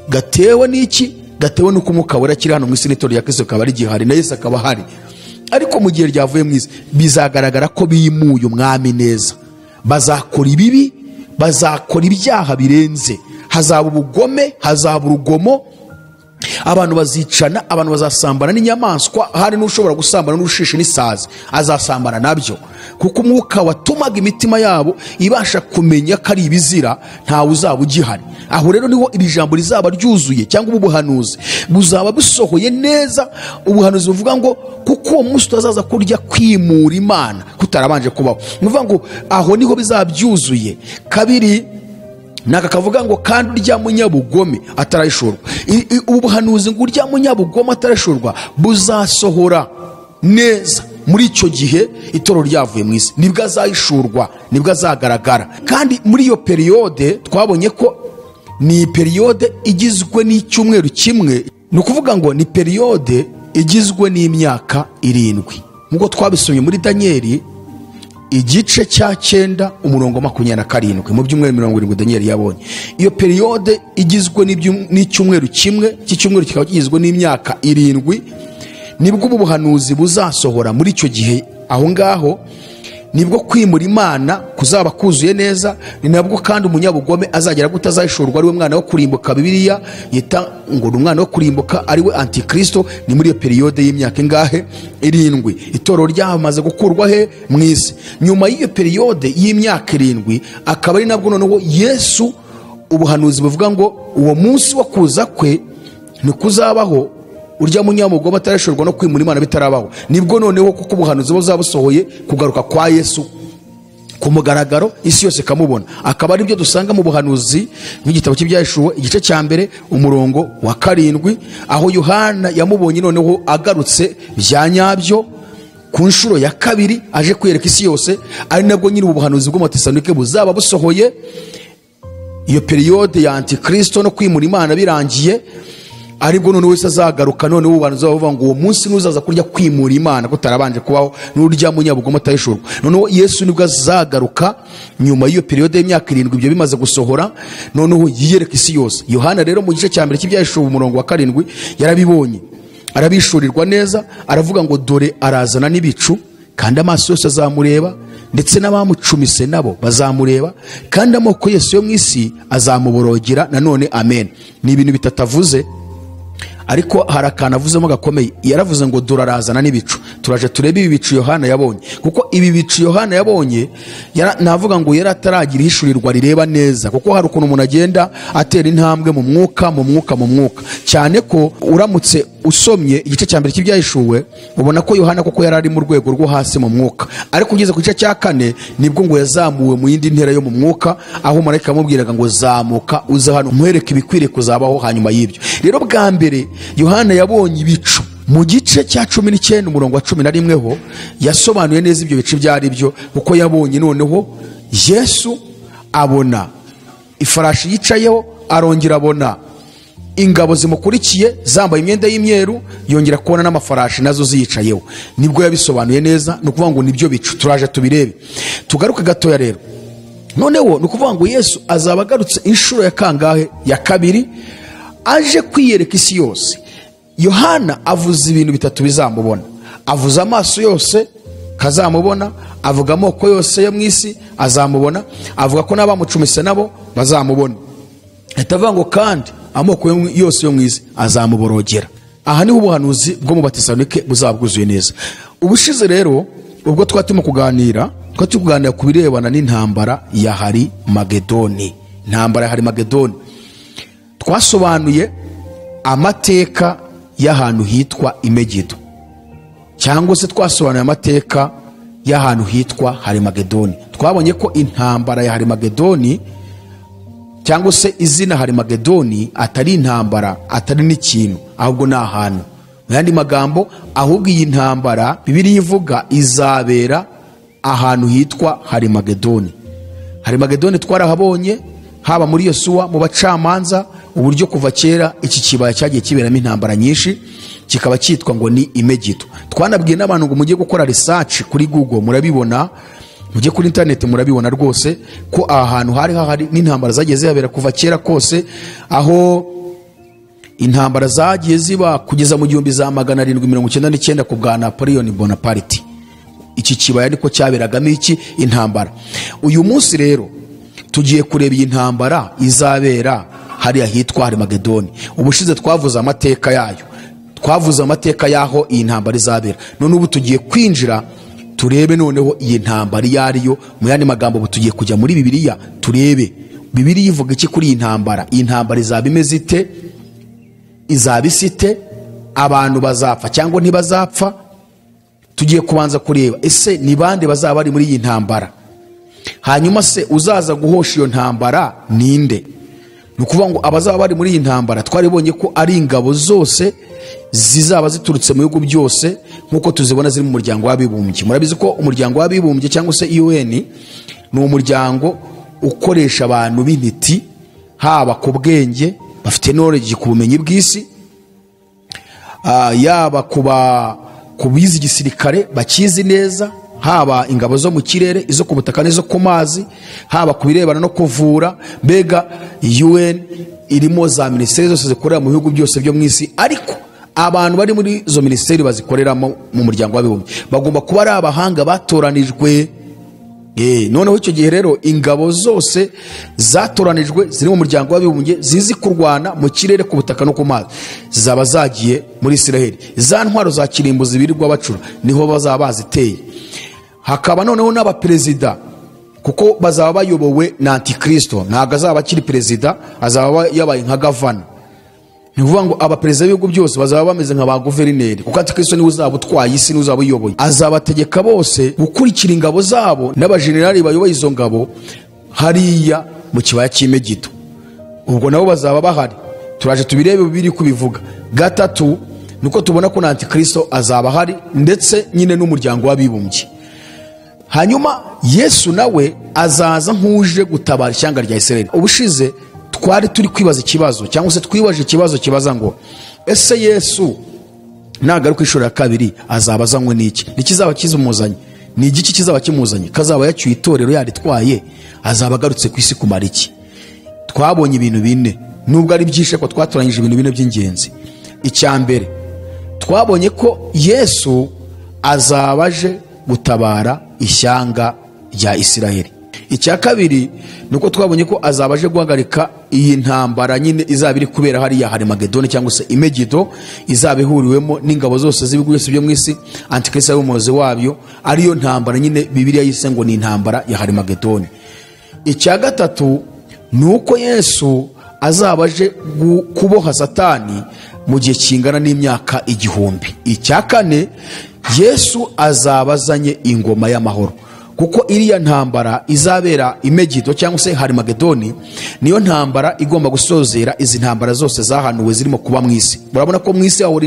gatewe n'iki? Gatewe n'uko umwuka wera kiri hano mu isi, n'itorero rya Kristo akaba ari gihari na Yesu akaba hari, ariko mu gihe ryavuye mu isi bizagaragara ko bimuye umwami neza. Bazakora ibibi, bazakora ibyaha birenze, hazaba ubugome, hazaba urugomo, abantu bazicana, abantu bazasambana n'inyamaswa. Hari n'ushobora gusambana n'urushishi n'isazi, azasambana nabyo, kuko umwuka watumaga imitima yabo ibasha kumenya ko ari ibizira ntawe uzaba ugihari. Aho rero niho iri jambo rizaba ryuzuye, cyangwa ubuhanuzi buzaba busohoye neza. Ubuhanuzi buvuga ngo kuko uwo munsi utazaza kurya kwimura Imana kutarabanje kubaho. Nuvuga ngo aho niho bizabyuzuye. Kabiri naka kavuga ngo kandi urya munyabugome atarayishurwa. Ubu buhanuzi ngo urya munyabugome atarayishurwa buzasohora neza muri icyo gihe itorero ryavuye mu isi, nibwo azayishurwa, nibwo azagaragara. Kandi muri iyo periode twabonye ko ni periode igizwe n'icyumweru kimwe, ni ukuvuga ngo ni periode igizwe n'imyaka 7, nk'uko twabisomye muri Danieli igice cya 9 umurongo 27. Mu byumweru 70 Danieli yabonye iyo periode igizwe n'icyumweru kimwe, cy'icyumweru kikaba kigizwe n'imyaka 7, nibwo ubu buhanuzi buzasohora muri icyo gihe. Aho ngaho nibwo kwimura Imana kuzaba kuzuye neza, ni nabwo kandi umunyabugome azagera gutazayishurwa, ari we mwana wo kurimbuka. Bibiliya yita ngo umwana wo kurimbuka ari we Antikristo. Ni muri iyo periode y'imyaka ingahe? 7. Itorero ryamaze gukurwa he? Mu isi. Nyuma y'iyo periode y'imyaka 7 akaba ari nabwo noneho Yesu, ubuhanuzi buvuga ngo uwo munsi wo kuza kwe ni kuzabaho urya munyamugome atarashorwa no kwimura Imana bitarabaho. Nibwo noneho kuko ubuhanuzi buzabusohoye kugaruka kwa Yesu ku mugaragaro, isi yose kamubona. Akaba ari byo dusanga mu buhanuzi nk'igitabo cy'Ibyahishuwe igice cya 1 umurongo wa 7, aho Yohana yamubonye noneho agarutse bya nyabyo ku nshuro ya 2 aje kwiyereka isi yose. Ari nabwo nyiri ubuhanuzi bw'Abatesalonike buzaba busohoye, iyo periode ya Antikristo no kwimura Imana birangiye. Aribwo none wese azagaruka, none ubuhanuzi bavuga ngo uwo munsi nuzaza kurya kwimura Imana kutarabanje kubaho, n'urya munyabugome atayishurwa. None Yesu nibwo azagaruka nyuma y'iyo periode y'imyaka 7 ibyo bimaze gusohora, noneho yiyereka isi yose. Yohana rero mu gice cya 1 cy'Ibyahishuwe umurongo wa 7 yarabibonye, arabishurirwa neza, aravuga ngo dore arazana n'ibicu, kandi amaso yose azamureba, ndetse n'abamucumise nabo bazamureba, kandi amoko yose yo mu isi azamuborogera. Nanone amen. Ni ibintu bitatavuze, ariko harakana avuzemo gakomeye. Yaravuze ngo durarazana n'ibicu. Turaje turebe ibi bicu Yohana yabonye, kuko ibi bicu Yohana yabonye navuga ngo yari ataragira ihishurirwa rireba neza, kuko hari ukuntu umuntu agenda atera intambwe mu mwuka cyane ko uramutse usomye igice cya 1 cy'Ibyahishuwe ubona ko Yohana koko yari ari mu rwego rwo hasi mu mwuka, ariko ugeze ku gice cya 4 nibwo ngo yazamuwe mu yindi ntera yo mu mwuka, aho marayika amubwiraga ngo zamuka uze hano muhereke ibikwiriye kuzabaho hanyuma y'ibyo. Rero bwa mbere Yohana yabonye ibicu mu gice cya 19 umurongo wa 11 ho yasobanuye neza ibyo bicu byari byo, kuko yabonye noneho Yesu, abona ifarashi yicayeho, arongera abona ingabo zimukurikiye zambaye imyenda y'imyeru, yongera kubona n'amafarashi nazo ziyicayeho. Nibwo yabisobanuye neza, no kuvuga ngo nibyo bicu. Turaje tubirebe, tugaruke gatoya rero. Noneho no kuvuga ngo Yesu azaba agarutse inshuro ya kangahe? Ya 2, aje kwiyereka isi yose. Yohana avuze ibintu 3 bizamubona. Avuze amaso yose kazamubona, avuga amoko yose yo mu isi azamubona, avuga ko n'abamucumise nabo bazamubona. Atavuga ngo kandi amoko yose yo mu isi azamuborogera. Aha niho ubuhanuzi bwo mu Batesalonike buzabwuzuye neza. Ubushize rero ubwo twatimo kuganira tuganira ku birebana n'intambara ya Harimagedoni. Intambara ya Harimagedoni twasobanuye amateka y'ahantu hitwa Imegido, cyangwa se twasobanuye amateka y'ahantu hitwa Harimagedoni. Twabonye ko intambara ya Harimagedoni cyangwa se izina Harimagedoni atari intambara, atari n'ikintu, ahubwo ni ahantu. Mu yandi magambo, ahubwo iyi ntambara Bibiliya ivuga izabera ahantu hitwa Harimagedoni. Harimagedoni twarahabonye haba muri Yosuwa, mu bacamanza, uburyo kuva kera iki kibaya cyagiye kiberamo intambara nyinshi, kikaba cyitwa ngo ni Imegido. Twanabwiye n'abantu ngo mujye gukora research kuri Google, murabibona, mujye kuri internet murabibona rwose ko ahantu hari n'intambara zagiye zihabera kuva kera kose, aho intambara zagiye ziba kugeza mu 1799 ku bwa Napoleon Bonaparte. Iki kibaya niko cyaberagamo iki intambara. Uyu munsi rero tugiye kureba iyi ntambara izabera hariya hitwa Harimagedoni. Ubushize twavuze amateka yayo, twavuze amateka yaho iyi ntambara izabera. None ubu tugiye kwinjira turebe noneho iyi ntambara yariyo. Mu yandi magambo, tugiye kujya muri Bibiliya turebe Bibiliya ivuga iki kuri iyi ntambara. Iyi ntambara izaba imeze ite? Izaba isite? Abantu bazapfa cyangwa ntibazapfa? Tugiye kubanza kureba ese ni bande bazaba bari muri iyi ntambara, hanyuma se uzaza guhosha iyo ntambara ninde? Nukuvuga ngo abazaba bari muri iyi ntambara twaribonye ko ari ingabo zose zizaba ziturutse mu bihugu byose nkuko tuzibona ziri mu muryango w'abibumbye. Murabizi ko umuryango w'abibumbye cyangwa se UN ni umuryango ukoresha abantu b'intiti, haba ku bwenge, bafite knowledge ku bumenyi bw'isi, yaba kubizi igisirikare bakizi neza, haba ingabo zo mu kirere, izo ku butaka n'izo ku mazi, haba kubirebana no kuvura. Mbega UN irimo za ministeri zose zikorera mu bihugu byose byo mu isi, ariko abantu bari muri zo ministeri bazikoreramo mu muryango w'abibumbye bagomba kuba ari abahanga batoranijwe. Noneho icyo gihe rero ingabo zose zatoranijwe ziri mu muryango w'abibumbye zizi kurwana mu kirere, ku butaka no ku mazi, zaba zagiye muri Isiraheli. Za ntwaro za kirimbuzi birirwa bacura niho bazaba baziteye. Hakaba noneho n'abaperezida, kuko bazaba bayobowe na Antikristo. Ntabwo azaba akiri perezida, azaba yabaye nka gavana. Ni ukuvuga ngo abaperezida b'ibihugu byose bazaba bameze nka ba guverineri, kuko Antikristo niwe uzaba utwaye isi, niwe uzaba uyoboye. Azabategeka bose gukurikira ingabo zabo n'abajenerali bayoboye izo ngabo hariya mu kibaya cy'Imegido. Ubwo nabo bazaba bahari, turaje tubirebe biri kubivuga. Gatatu nuko tubona ko na Antikristo azaba hari, ndetse nyine n'umuryango w'abibumbye. Hanyuma Yesu nawe azaza nk'uje gutabara ishyanga rya Isiraheli. Ubushize twari turi kwibaza ikibazo, cyangwa se twibaje ikibazo kibaza ngo ese Yesu nagaruka inshuro ya kabiri azaba azanywe n'iki? Nikizaba kizumuzanye? Ni igiki kizaba kimuzanye? Kazaba yacyuye itorero yaritwaye? Azaba agarutse ku isi kumara iki? Twabonye ibintu bine, nubwo ari byishe ko twatoranyije ibintu bine by'ingenzi. Icyambere twabonye ko Yesu azabaje gutabara ishyanga rya Isiraheli. Icya kabiri nuko twabonye ko azabaje guhagarika iyi ntambara nyine izaba iri kubera hariya Harimagedoni cyangwa se Imegido, izaba ihuriwemo n'ingabo zose z'ibihugu byose byo mu isi, Antikristo ari umuyobozi wabyo. Ariyo ntambara nyine Bibiliya yise ngo ni intambara ya Harimagedoni. Icya gatatu nuko Yesu azabaje kuboha Satani mu gihe kingana n'imyaka 1000. Icya kane Yesu azabazanye ingoma y'amahoro, kuko iriya ntambara izabera Imegido cyangwa se Harimagedoni niyo ntambara igomba gusozera izi ntambara zose zahanuwe zirimo kuba mu isi. Murabona ko mu isi hahora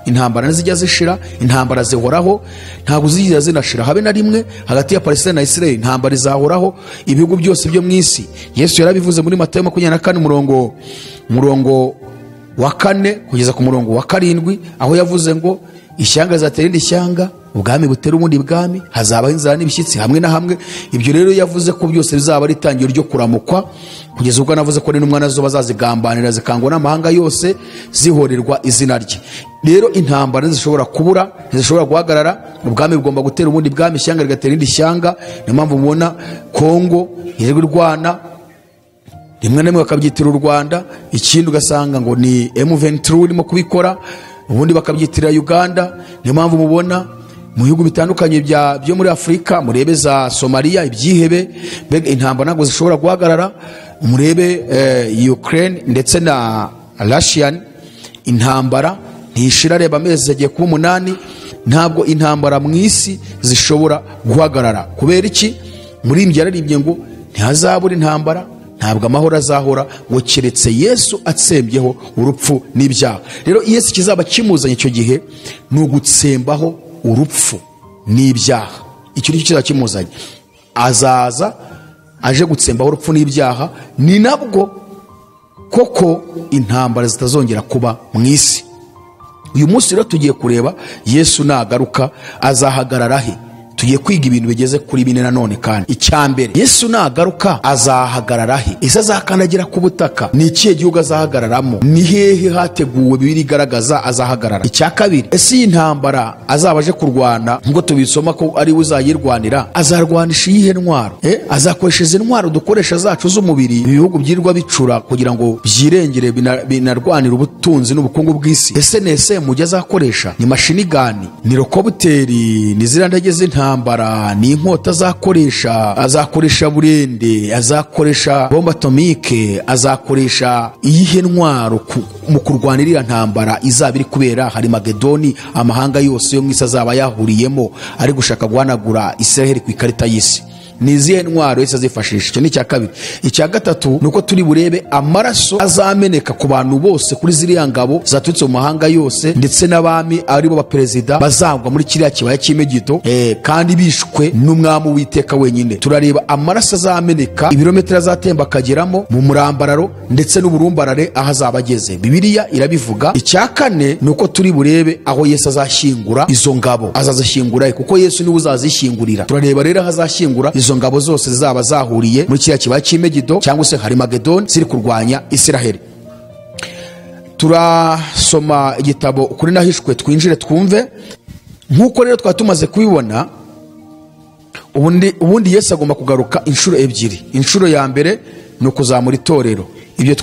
intambara ntizijya zishira, intambara zihoraho, ntabwo zijya zinashira habe na rimwe. Hagati ya Palestina na Israel intambara izahoraho, ibihugu byose byo mu isi. Yesu yarabivuze muri Matayo 24 murongo wa 4 kugeza ku murongo wa 7, aho yavuze ngo ishyanga zatera irindi shyanga, ubwami butera ubundi bwami, hazabaho inzara n'ibishyitsi hamwe na hamwe. Ibyo rero yavuze ko byose bizaba ari itangiro ryo kuramukwa, kugeza ubwo navuze ko n'umwana zo bazazigambanira zikangwa n'amahanga yose zihorerwa izina rye. Rero intambara zishobora kubura, zishobora guhagarara, ubwami bugomba gutera ubundi bwami, ishyanga rigatera irindi shyanga. Niyo mpamvu mubona Kongo yirirwa irwana, rimwe na rimwe bakabyitira u Rwanda, ikindi ugasanga ngo ni M23 irimo kubikora, ubundi bakabyitirira Uganda. Niyo mpamvu mubona mu bihugu bitandukanye byo muri Afurika, murebe za Somalia, ibyihebe, mbega intambara ntabwo zishobora guhagarara. Murebe Ukraine ndetse na Russia, intambara ntishira, reba amezi agiye kuba 8, ntabwo intambara mu isi zishobora guhagarara. Kubera iki? Muri mbya yararibye ngo ntihazabura intambara, ntabwo amahoro azahora, ngo keretse Yesu atsembyeho urupfu n'ibyaha. Rero Yesu kizaba kimuzanye icyo gihe ni ugutsembaho urupfu n'ibyaha. Icyo nicyo kizaba kimuzanye, azaza aje gutsembaho urupfu n'ibyaha. Ni nabwo koko intambara zitazongera kuba mu isi. Uyu munsi rero tugiye kureba Yesu nagaruka azahagarara he. Tugiye kwiga ibintu bigeze kuri 4 nanone kandi. Icyambere, Yesu nagaruka azahagarara he? Ese azakandagira ku butaka? Ni ikihe gihugu azahagararamo? Ni hehe hateguwe bibiri garagaza azahagarara? Icyakabiri, ese iyi ntambara azabaje kurwana ngo tubisoma ko ari uzayirwanira, azarwanisha iyihe ntwaro? Azakoresha izi ntwaro dukoresha zacu z'umubiri ibihugu byirwa bicura kugira ngo byirengere binarwanira ubutunzi n'ubukungu bw'isi? Ese nese mujye azakoresha ni mashini gani, ni rokobuteri, ni zirandege z'intambara, ni inkota azakoresha burende, azakoresha bomba atomike, azakoresha iyihe ntwaro mu kurwanirira ntambara izaba iri kubera hari Magedoni, amahanga yose yo mwisi azaba yahuriyemo ari gushaka guhanagura Israel ku ikarita y'isi? Ni izihe ntwaro Yesu azifashisha? Icyo ni icyakabiri. Icyagatatu nuko turi burebe amaraso azameneka ku bantu bose kuri ziriya ngabo zaturutse mu mahanga yose, ndetse n'abami ari bo baperezida bazagwa muri kiriya kibaya cy'Imegito, kandi bishwe n'umwami w'Iteka wenyine. Turareba amaraso azameneka, ibirometero azatemba akageramo mu murambararo ndetse n'uburumbarare aho azaba ageze. Bibiliya irabivuga. Icyakane nuko turi burebe aho Yesu azashyingura izo ngabo. Azazishyingura kuko Yesu niwe uzazishyingurira. Turareba rero aho azashyingura izo ngabo zose zaba zahuriye muri kiriya kibaya cy'Imegito cyangwa se hari Magedoni ziri kurwanya Israel. Turasoma igitabo kuri nahishwe, twinjire twumve. Nkuko rero twatumaze kubibona, ubundi Yesu agomba kugaruka inshuro ebyiri. Inshuro ya mbere ni ukuzamura itorero. Ibyo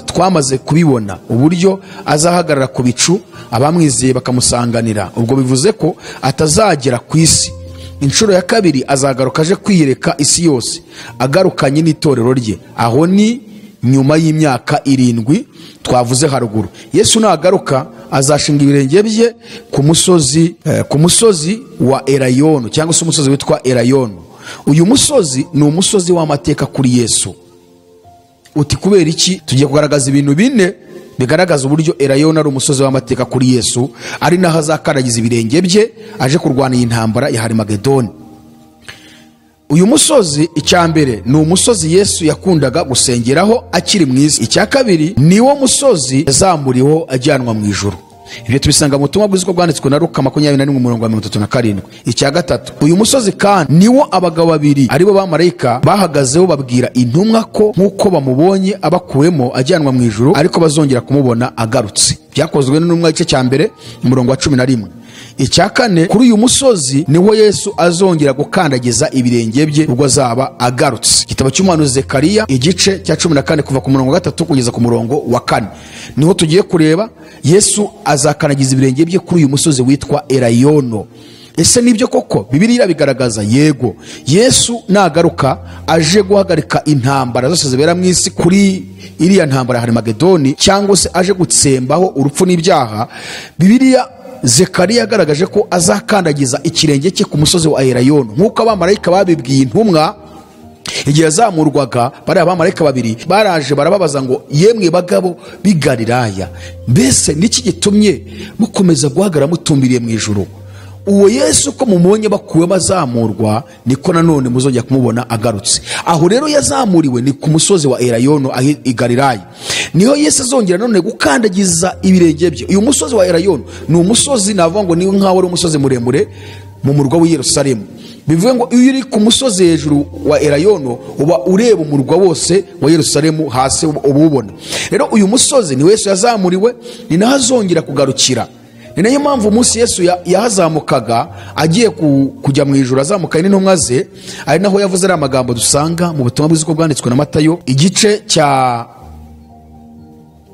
twamaze kubibona, uburyo azahagarara ku bicu abamwizeye bakamusanganira. Ubwo bivuze ko atazagera ku isi. Inshuro ya kabiri azagaruka aje kwiyereka isi yose agarukanye n'itorero rye. Aho ni nyuma y'imyaka 7 twavuze haruguru. Yesu nagaruka azashinga ibirenge bye ku musozi wa Elayono, cyangwa se umusozi witwa Elayono. Uyu musozi ni umusozi w'amateka kuri Yesu. Uti kubera iki? Tugiye kugaragaza ibintu 4 bigaragaza uburyo Elayono ari umusozi w'amateka kuri Yesu, ari naho azakaragiza ibirenge bye aje kurwana iyi ntambara ya Magedoni. Uyu musozi, icyambere, ni umusozi Yesu yakundaga gusengeraho akiri mu isi. Icyakabiri, niwo musozi yazamuriweho ajyanwa mu ijuru. Ibyo tubisanga mu butumwa bwiza bwanditswe na Luka 21:37. Icyagatatu, uyu musozi kandi niwo abagabo babiri aribo bamarayika bahagazeho babwira intumwa ko nkuko bamubonye abakuwemo ajyanwa mu ijuru ariko bazongera kumubona agarutse. Byakozwe n'intumwa igice cya mbere 11. Icyakane, kuri uyu musozi niho Yesu azongera gukandagiza ibirenge bye ubwo azaba agarutse. Igitabo cy'umuhanuzi Zekariya igice cya 14 kuva ku murongo 3 kugeza ku murongo wa 4 niho tugiye kureba Yesu azakandagiza ibirenge bye kuri uyu musozi witwa Elayono. Ese nibyo koko? Bibiliya bigaragaza yego. Yesu nagaruka aje guhagarika intambara zose zibera mu isi kuri iriya ntambara ya Magedoni, cyangwa se aje gutsembaho urupfu n'ibyaha. Bibiliya Zekariya yagaragaje ko azakandagiza ikirenge cye ku musozi wa Elayono, nk'uko abamarayika babibwiye intumwa igihe yazamurwaga. Bari abamarayika babiri baraje barababaza ngo, yemwe bagabo b'i Galilaya, mbese niki gitumye mukomeza guhagara mutumbiriye mu ijuru? Uwo Yesu ko mumubonye bakuwe bazamurwa, niko nanone muzongera kumubona agarutse. Aho rero yazamuriwe ni ku musozi wa Elayono i Galilaya. Niho Yesu azongera none gukandagiza ibirenge bye. Uyu musozi wa Elayono ni umusozi navuga ngo ni nkaho ari umusozi muremure mu murwa w'i Yerusalemu. Bivuga ngo iyo uri ku musozi hejuru wa Elayono uba ureba umurwa wose wa Yerusalemu hasi ububona. Rero uyu musozi ni Yesu yazamuriwe, ni naho azongera kugarukira. Ni nayo mpamvu umunsi Yesu yahazamukaga agiye kujya mu ijuru, azamukanye n'intumwa ze, ari naho yavuze ari amagambo dusanga mu butumwa bwiza bwanditswe na Matayo igice cya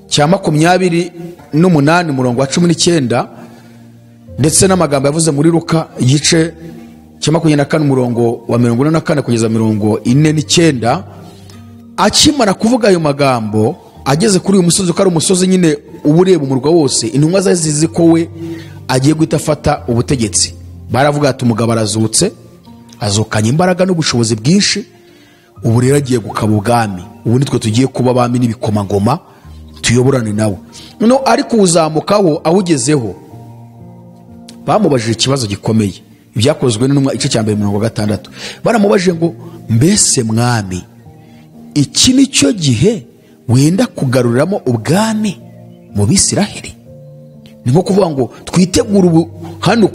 28 umurongo wa 19. ndetse n'amagambo yavuze muri Luka igice cya 24 umurongo wa 44 kugeza 49, akimara kuvuga ayo magambo ageze kuri uyu musozi, ko ari umusozi nyine ubureba umurwa wose, intumwa zaje zizi ko we agiye guhita afata ubutegetsi. Baravuga ati umugabo arazutse, azukanye imbaraga n'ubushobozi bwinshi, ubu rero agiye gukaba ubwami, ubu nitwe tugiye kuba abami n'ibikomangoma tuyoborane nawe. No ariko uzamukaho awugezeho bamubajije ikibazo gikomeye, ibyakozwe n'intumwa igice cya 1:6. Baramubajije ngo mbese mwami, iki nicyo gihe wenda kugaruriramo ubwami mu Bisiraheli? Ni nko kuvuga ngo twitegura ubu hano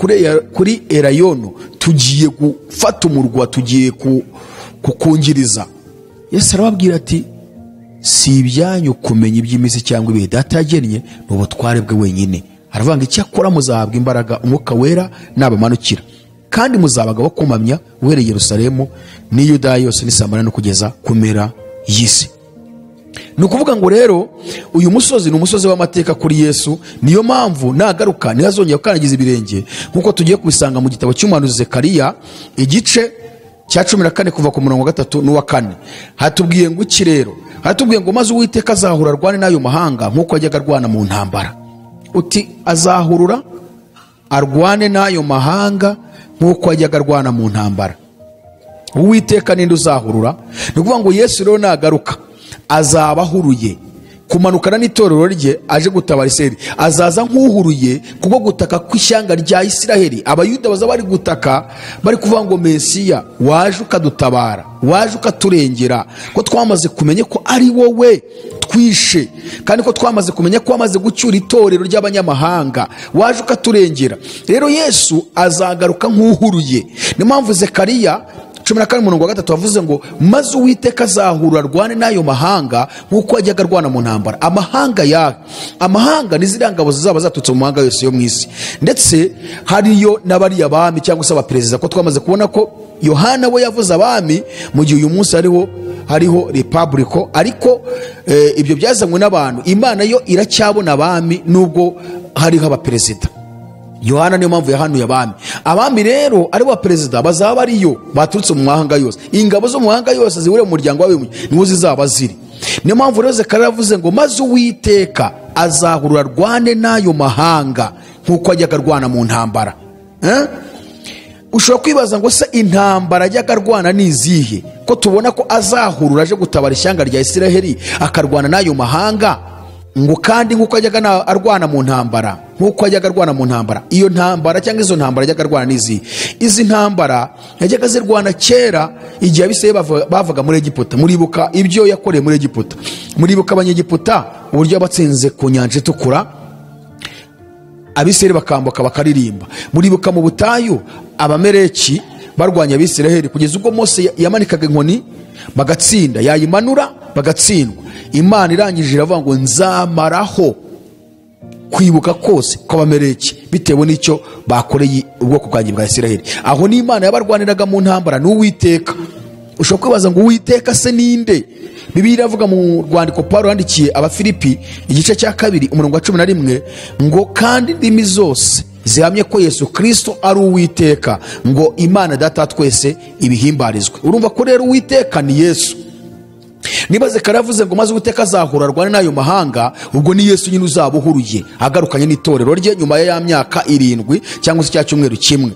kuri Elayono tugiye gufata umurwa, tugiye kukungiriza. Yesu arababwira ati si ibyanyu kumenya iby'imisi cyangwa ibihe Data yagennye, n'ubutware bwe wenyine. Aravuga ngo icyakora muzahabwa imbaraga umwuka wera nabamanukira, kandi muzabaga bakumamya uhereye Yerusalemu n'i Yudaya yose n'i Samariya no kugeza ku mpera y'isi. Ni ukuvuga ngo rero uyu musozi ni umusozi w'amateka kuri Yesu. Niyo mpamvu nagaruka ntihazongera gukandagiza ibirenge, nkuko tugiye kubisanga mu gitabo cy'umuhanuzi Zekariya igice cya 14 kuva ku murongo wa 3 n'uwa 4. Hatubwiye ngo iki rero? Hatubwiye ngo maze Uwiteka azahura arwane n'ayo mahanga nkuko yajyaga arwana mu ntambara. Uti azahurura arwane n'ayo mahanga nkuko yajyaga arwana mu ntambara. Uwiteka ninde uzahurura? Ni ukuvuga ngo Yesu rero nagaruka azaba ahuruye kumanukana n'itorero rye aje gutabara Isiraheli. Azaza nk'uhuruye kubwo gutaka kw'ishyanga rya Isiraheli. Abayuda baza bari gutaka, bari kuvuga ngo Mesiya waje ukadutabara, waje ukaturengera, ko twamaze kumenya ko ari wowe twishe, kandi ko twamaze kumenya ko wamaze gucyura itorero ry'abanyamahanga, waje ukaturengera. Rero Yesu azagaruka nk'uhuruye. Ni mpamvu Zekariya 14:3 wavuze ngo maze Uwiteka azahura arwane n'ayo mahanga nkuko yajyaga arwana mu ntambara. Amahanga yawe, amahanga ni ziriya ngabo zizaba zatutse mu mahanga yose yo mu isi, ndetse hariyo n'abari abami cyangwa se abaperezida, ko twamaze kubona ko Yohana we yavuze abami mu gihe uyu munsi hariho republiko. Ariko ibyo byazanywe n'abantu. Imana yo iracyabona abami nubwo hariho abaperezida. Yohana niyo mpamvu yahanuye abami. Abami rero ari bo perezida bazaba ariyo baturutse mu mahanga yose. Ingabo zo mu mahanga yose zihuriye mu muryango wawe niwo zizaba ziri. Niyo mpamvu rero Zekariya yavuze ngo maze Uwiteka azahurura arwane n'ayo mahanga nkuko yajyaga arwana mu ntambara. Ushobora kwibaza ngo se intambara yajyaga arwana ni izihe, ko tubona ko azahurura aje gutabara ishyanga rya Isiraheli akarwana n'ayo mahanga, ngo kandi nkuko yajyaga arwana mu ntambara, nkuko yajyaga arwana mu ntambara. Iyo ntambara cyangwa izo ntambara yajyaga arwana n'izi, izi ntambara yajyaga zirwana kera igihe Abisirayeli bavaga muri Egiputa. Muribuka ibyo yakoreye muri Egiputa, muribuka abanyegiputa uburyo batsinze ku nyanja itukura, Abisirayeli bakambuka bakaririmba. Muribuka mu butayu Abameleki barwanya Abisirayeli kugeza ubwo Mose yamanikaga inkoni bagatsinda, yayimanura bagatsindwa. Imana irangije iravuga ngo nzamaraho kwibuka kose kw'Abameleki bitewe n'icyo bakoreye ubwoko bwanjye bwa Isiraheli. Aho ni Imana yabarwaniraga mu ntambara n'Uwiteka. Ushobora kwibaza ngo Uwiteka se ninde? Bibiliya iravuga mu rwandiko Paulo yandikiye Abafilipi igice cya 2 umurongo wa 11 ngo kandi indimi zose zihamye ko Yesu Kristo ari Uwiteka, ngo Imana Data twese ibihimbarizwe. Urumva ko rero Uwiteka ni Yesu. Niba Zekariya yavuze ngo maze Uwiteka azahura arwane n'ayo mahanga, ubwo ni Yesu nyine uzaba uhuruye agarukanye n'itorero rye nyuma ya myaka 7 cyangwa se cya cyumweru kimwe.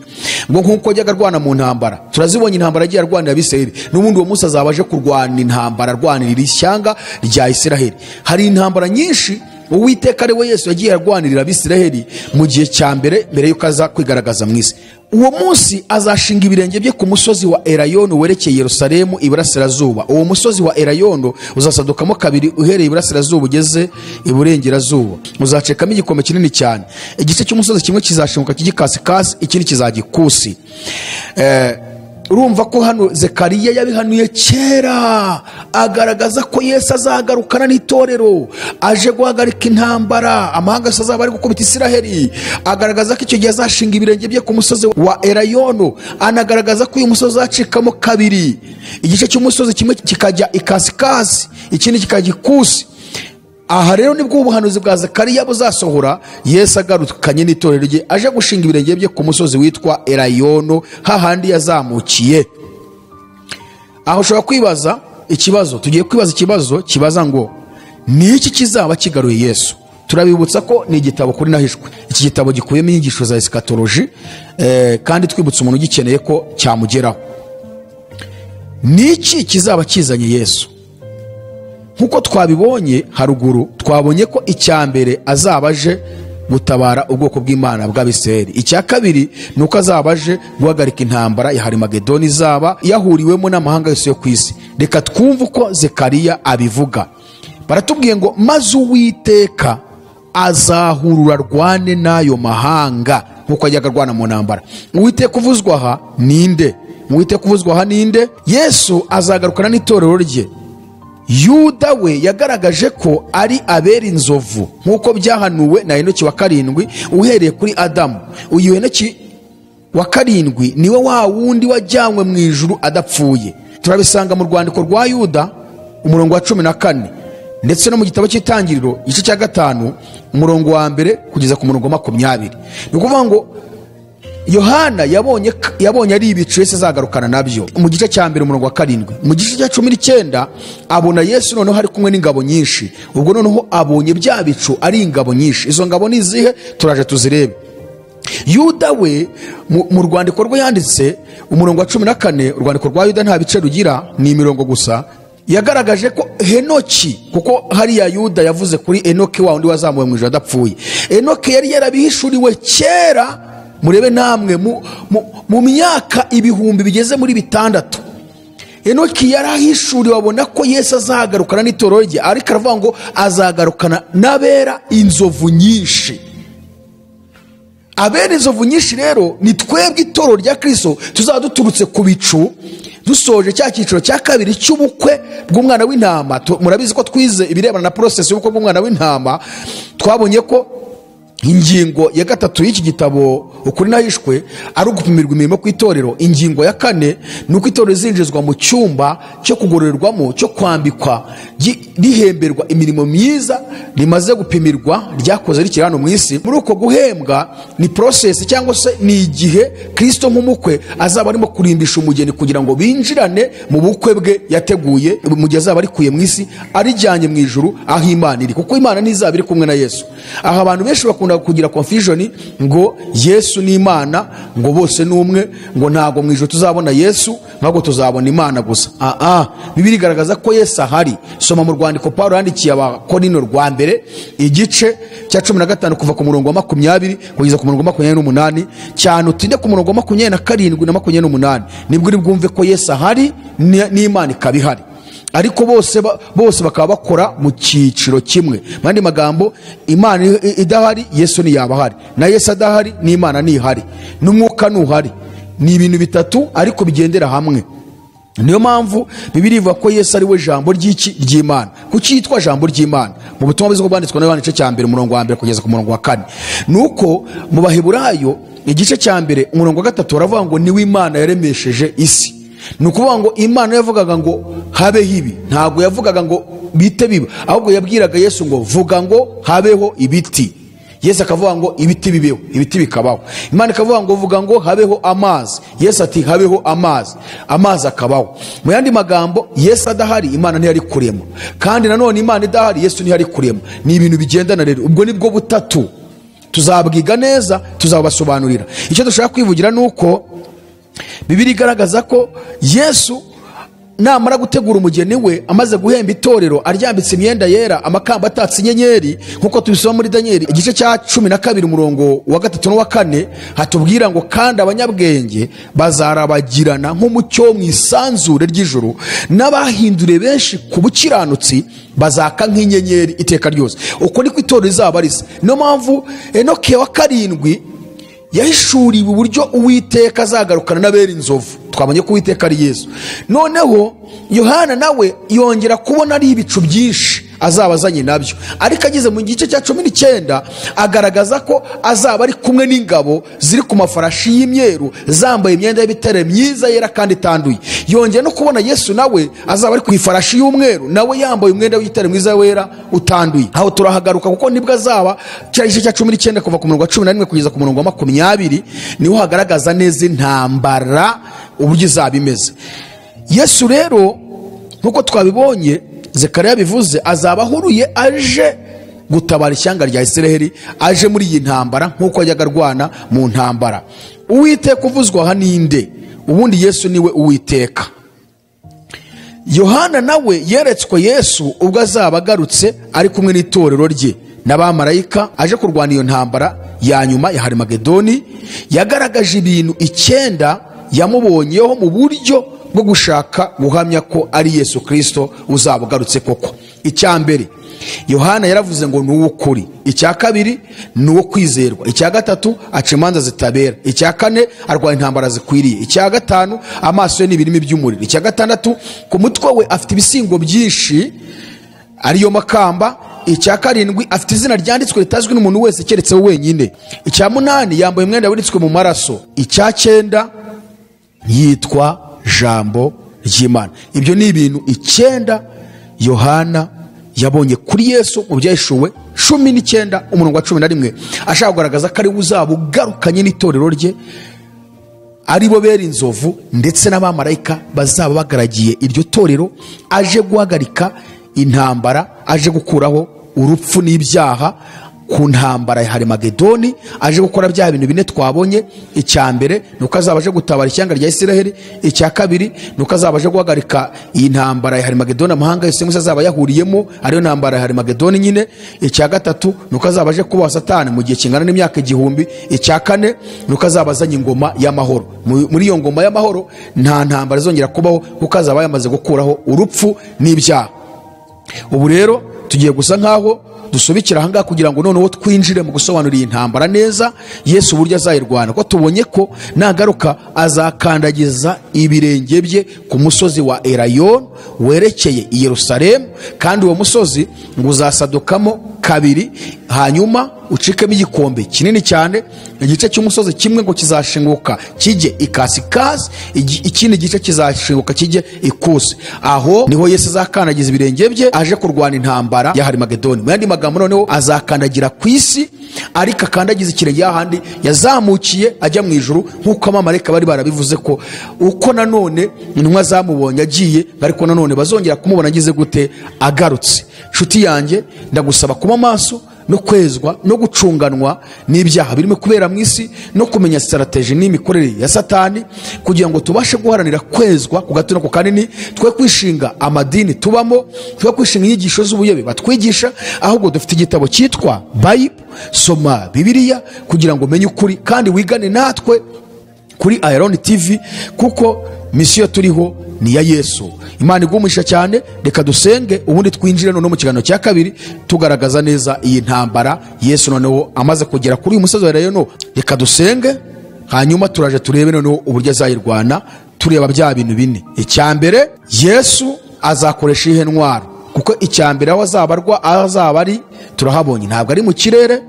Ngo nkuko yajyaga arwana mu ntambara, turazibonye intambara yagiye arwanira Abisirayeli, n'ubundi uwo munsi azaba aje kurwana intambara arwanirira ishyanga rya Isiraheli. Hari intambara nyinshi Uwiteka ari we Yesu yagiye arwanirira Abisirayeli mu gihe cya mbere yuko aza kwigaragaza mu isi. Uwo munsi azashinga ibirenge bye ku musozi wa Elayono werekeye Yerusalemu iburasirazuba. Uwo musozi wa Elayono uzasadukamo kabiri uhereye iburasirazuba ugeze iburengerazuba. Uzacekamo igikome kinini cyane. Igice cy'umusozi kimwe kizashinguka kijikasikasi, ikindi kizagikusi. Urumva ko hano Zekariya yabihanuye kera, agaragaza ko Yesu azagarukana n'itorero aje guhagarika intambara, amahanga azaba ari gukubita Isiraheli. Agaragaza ko icyo gihe azashinga ibirenge bye ku musozi wa Elayono. Anagaragaza ko uyu musozi uzacikamo kabiri, igice cy'umusozi kimwe kikajya ikasikasi, ikindi kikajya ikusi. aha rero nibwo ubuhanuzi bwa Zakariya buzasohora, Yesu agarukanye n'itorero rye aje gushinga ibirenge bye ku musozi witwa Elayono, hahandi yazamukiye. Aho ushobora kwibaza ikibazo, tugiye kwibaza ikibazo kibaza ngo ni iki kizaba kigaruye Yesu? Turabibutsa ko ni igitabo kuri nahishwe. Iki gitabo gikuyemo inyigisho za eschatology, kandi twibutsa umuntu ugikeneye ko cyamugeraho. Ni iki kizaba kizanye Yesu? Nkuko twabibonye haruguru, twabonye ko icyambere azaba aje gutabara ubwoko bw'Imana bw'Abisirayeli. Icya kabiri nuko azaba aje guhagarika intambara ya Harimagedoni izaba yahuriwemo n'amahanga yose yo ku isi. Reka twumve uko Zakariya abivuga. Baratubwiye ngo maze Uwiteka azahurura rwane n'ayo mahanga nkuko ajyaga arwana mu ntambara. Uwiteka uvuzwa aha ninde? Uwiteka uvuzwa aha ninde? Yesu azagarukana n'itorero rye. Yuda we yagaragaje ko ari abera inzovu nkuko byahanuwe na Henoki wa karindwi uhereye kuri Adamu. Uyu Henoki wa karindwi niwe wa wundi wajyanywe mu ijuru adapfuye. Turabisanga mu rwandiko rwa Yuda umurongo wa 14 ndetse no mu gitabo cy'Itangiriro igice cya 5 umurongo wa 1 kugeza ku murongo wa 20. Ni ukuvuga ngo Yohana yabonye ari ibicu Yesu azagarukana nabyo mu gice cya 1 umurongo wa 7. Mu gice cya 19 abona Yesu noneho hari kumwe n'ingabo nyinshi. Ubwo noneho abonye bya bicu ari ingabo nyinshi. Izo ngabo ni izihe? Turaje tuzirebe. Yuda we mu rwandiko rwe yanditse umurongo wa 14, urwandiko rwa Yuda nta bice rugira, ni imirongo gusa. Yagaragaje ko Henoki, kuko hariya Yuda yavuze kuri Enoki wa undi wazamuwe mu ijuru adapfuye. Enoki yari yarabihishuriwe kera, murebe namwe mu myaka ibihumbi bigeze muri 6. Enoki yarahishuriwe abona ko Yesu azagarukana n'itorero rye, ariko aravuga ngo azagarukana n'abera inzovu nyinshi. Abera inzovu nyinshi rero ni twebwe itorero rya Kristo tuzaba duturutse ku bicu, dusoje cya cyiciro cya kabiri cy'ubukwe bw'umwana w'intama. Murabizi ko twize ibirebana na process y'ubukwe bw'umwana w'intama. Twabonye ko ingingo ya 3 y'iki gitabo ukuri nahishwe ari ugupimirwa imirimo ku itorero. Ingingo ya 4 nuko itorero zinjizwa mu cyumba cyo kugororerwamo, cyo kwambikwa, rihemberwa imirimo myiza rimaze gupimirwa, ryakoze rikiri hano mu isi. Muri uko guhembwa ni process cyangwa se ni igihe Kristo nk'umukwe azaba arimo kurimbisha umugeni kugira ngo binjirane mu bukwe bwe yateguye, mu gihe azaba arikuye mu isi arijyanye mu ijuru aho Imana iri, kuko Imana ntizaba iri kumwe na Yesu. Aha abantu benshi bakunda kugira confusion ngo Yesu ni Imana, ngo bose ni umwe, ngo ntago mu ijuru tuzabona Yesu, ntabwo tuzabona Imana gusa. Bibiri igaragaza ko Yesu ahari. Soma mu rwandiko Paulo yandikiye Abakorinto rwa mbere igice cya 15 kuva ku murongo wa 20 kugeza ku murongo wa 28, cyane utinde ku murongo wa 27 na 28, nibwo uri bwumve ko Yesu ahari n'Imana ikabihari. Ariko bose bakaba bakora mu cyiciro kimwe. Mandi magambo, Imana idahari Yesu ni yabahari, na Yesu adahari ni Imana ni ihari, n'umwuka nuhari. Ni ibintu bitatu ariko bigendera hamwe. Niyo mpamvu Bibiri ivuga ko Yesu ari we jambo ry'Imana. Kuki yitwa jambo ry'Imana? Mu butumwa bwiza bwanditswe na Yohana igice cya 1 umurongo wa 1 kugeza ku murongo wa 4. Nuko mu Baheburayo igice cya 1 umurongo wa 3 baravuga ngo niwe Imana yaremesheje isi. Ni ukuvuga ngo Imana yavugaga ngo habeho ibi, ntabwo yavugaga ngo bite biba, ahubwo yabwiraga Yesu ngo vuga ngo habeho ibiti. Yesu akavuga ngo ibiti bibeho, ibiti bikabaho. Imana ikavuga ngo vuga ngo habeho amazi, Yesu ati habeho amazi, amazi akabaho. Mu yandi magambo, Yesu adahari Imana ntiyari kurema, kandi nanone Imana idahari Yesu ntiyari kurema. Ni ibintu bigendana rero. Ubwo nibwo butatu tuzabwiga neza, tuzabasobanurira. Icyo dushaka kwivugira nuko Bibiri igaragaza ko Yesu namara gutegura umugeni we, amaze guhemba itorero, aryambitse imyenda yera, amakamba atatse inyenyeri, nkuko tubisoma muri Daniel igice cya 12 umurongo wa 3 n'uwa 4, hatubwira ngo kandi abanyabwenge bazarabagirana nk'umucyo mu isanzure ry'ijuru, n'abahindure benshi ku bukiranutsi bazaka nk'inyenyeri iteka ryose. Uko niko itorero rizaba risa. Niyo mpamvu Enoki wa 7 yahishuriwe uburyo Uwiteka azagarukana n'abera inzovu. Twabonye ko Uwiteka ari Yesu. Noneho Yohana nawe yongera kubona ari ibicu byinshi, azaba azanye nabyo. Ariko ageze mu gice cya 19 agaragaza ko azaba ari kumwe n'ingabo ziri ku mafarashi y'imyeru zambaye imyenda y'ibitare myiza yera kandi itanduye. Yongeye no kubona Yesu nawe azaba ari ku ifarashi y'umweru nawe yambaye umwenda w'ibitare mwiza wera utanduye. Aho turahagaruka kuko nibwo azaba cya gice cya 19 kuva ku murongo wa 11 kugeza ku murongo wa 20 niho hagaragaza neza intambara uburyo izaba imeze. Yesu rero nkuko twabibonye Zekariya bivuze azaba ahuruye aje gutabara ishyanga rya Isiraheli, aje muri iyi ntambara nkuko yajyaga arwana mu ntambara. Uwiteka uvuzwa aha ninde? Ubundi Yesu niwe Uwiteka. Yohana nawe yeretswe Yesu ubwo azaba agarutse ari kumwe n'itorero rye n'abamarayika aje kurwana iyo ntambara ya nyuma ya Harimagedoni. Yagaragaje ibintu 9 yamubonyeho mu buryo bwo gushaka guhamya ko ari Yesu Kristo uzaba ugarutse koko. Icya mbere Yohana yaravuze ngo ni ukuri. Icya kabiri ni uwo kwizerwa. Icya gatatu aca imanza zitabera. Icya kane arwanya intambara zikwiriye. Icya gatanu amaso ye n'ibirimi by'umuriro. Icya gatandatu ku mutwe we afite ibisingo byinshi ariyo makamba. Icya karindwi afite izina ryanditswe ritazwi n'umuntu wese keretse we wenyine. Icya munani yambaye umwenda wanditswe mu maraso. Icya 9 yitwa Jambo ry'Imana. Ibyo ni ibintu 9 Yohana yabonye kuri Yesu mu byahishuwe 19 umurongo wa 11 ashaka kugaragaza ko ari uzaba ugarukanye n'itorero rye ari bo bera inzovu ndetse n'abamarayika bazaba bagaragiye iryo torero, aje guhagarika intambara, aje gukuraho urupfu n'ibyaha ku ntambara ya Harimagedoni, aje gukora bya bintu 4 twabonye. Icya mbere nuko azaba aje gutabara ishyanga rya Isiraheli. Icya kabiri nuko azaba aje guhagarika iyi ntambara ya Harimagedoni amahanga yose Musa azaba yahuriyemo ariyo ntambara ya Harimagedoni nyine. Icya gatatu nuko azaba aje kuba Satani mu gihe kingana n'imyaka 1000. Icya kane nuko azaba azanye ingoma y'amahoro. Muri iyo ngoma y'amahoro nta ntambara zongera kubaho kuko azaba yamaze gukuraho urupfu n'ibyaha. Ubu rero tugiye gusa nkaho dusubikira hanga kugira ngo noneho twinjire mu gusobanura iyi ntambara neza Yesu buryo azayirwana. Ko tubonye ko nagaruka azakandagiza ibirenge bye ku musozi wa Elayon werekeye i Yerusalemu, kandi uwo musozi ngo uzasadukamo kabiri, hanyuma ucikemo igikombe kinini cyane. Igice cy'umusozi kimwe ngo kizashinguka kijye ikasikazi, ikindi gice kizashinguka kijye ikusi. Aho niho Yesu azakandagiza ibirenge bye aje kurwana intambara ya Harimagedoni. Mu yandi magambo noneho azakandagira ku isi, ariko akandagiza ikirenge ahandi yazamukiye ajya mu ijuru nkuko abamarayika bari barabivuze ko uko nanone intumwa zamubonye agiye, ariko nanone bazongera kumubona agize gute agarutse. Nshuti yanjye ndagusaba kuba maso no kwezwa no gucunganwa n'ibyaha birimo kubera mu isi, no kumenya strategy n'imikorere ya Satani kugira ngo tubashe guharanira kwezwa ku gato no ku kanini. Twe kwishinga amadini tubamo, twe kwishinga inyigisho z'ubuyobe batwigisha, ahubwo dufite igitabo cyitwa Bible. Soma Bibiliya kugira ngo umenye ukuri kandi wigane natwe kuri AYALONI TV, kuko misiyo turiho ni ya Yesu. Imana igumisha cyane. Reka dusenge ubundi twinjire no mu kiganiro cya kabiri tugaragaza neza iyi ntambara Yesu noneho amaze kugera kuri uyu musozi wa Elayon. Reka dusenge hanyuma turaje turebe noneho uburyo azayirwana, tureba bya bintu 4. Icya mbere Yesu azakoresha ihe ntwaro, kuko icya mbere aho azaba ari turahabonye ntabwo ari mu kirere,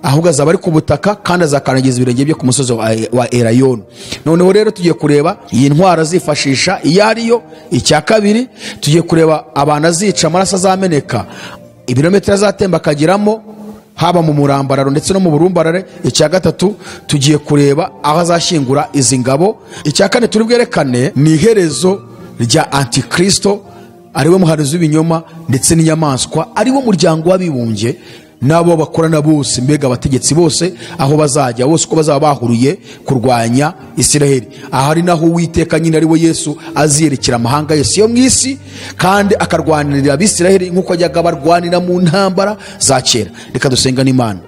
ahubwo azaba ari ku butaka, kandi azakandagiza ibirenge bye ku musozi wa Elayon. Noneho rero tugiye kureba iyi ntwaro azifashisha iyo ariyo. Icya kabiri tugiye kureba abantu azica amaraso azameneka, ibirometero azatemba akagiramo haba mu murambararo ndetse no mu burumbarare. Icya gatatu tugiye kureba aho azashyingura izi ngabo. Icya kane turi bwerekane ni iherezo rya Antikristo, ariwe muhanuzi w'ibinyoma ndetse n'inyamaswa, ariwo muryango w'abibumbye nabo bakorana bose, mbega abategetsi bose aho bazajya bose ko bazaba bahuriye kurwanya Isiraheli. Ahari naho Uwiteka nyine ariwe Yesu aziyerekera amahanga yose yo mu isi, kandi akarwanirira Abisiraheli nkuko ajyaga barwanira mu ntambara za kera. Reka dusenga n'Imana.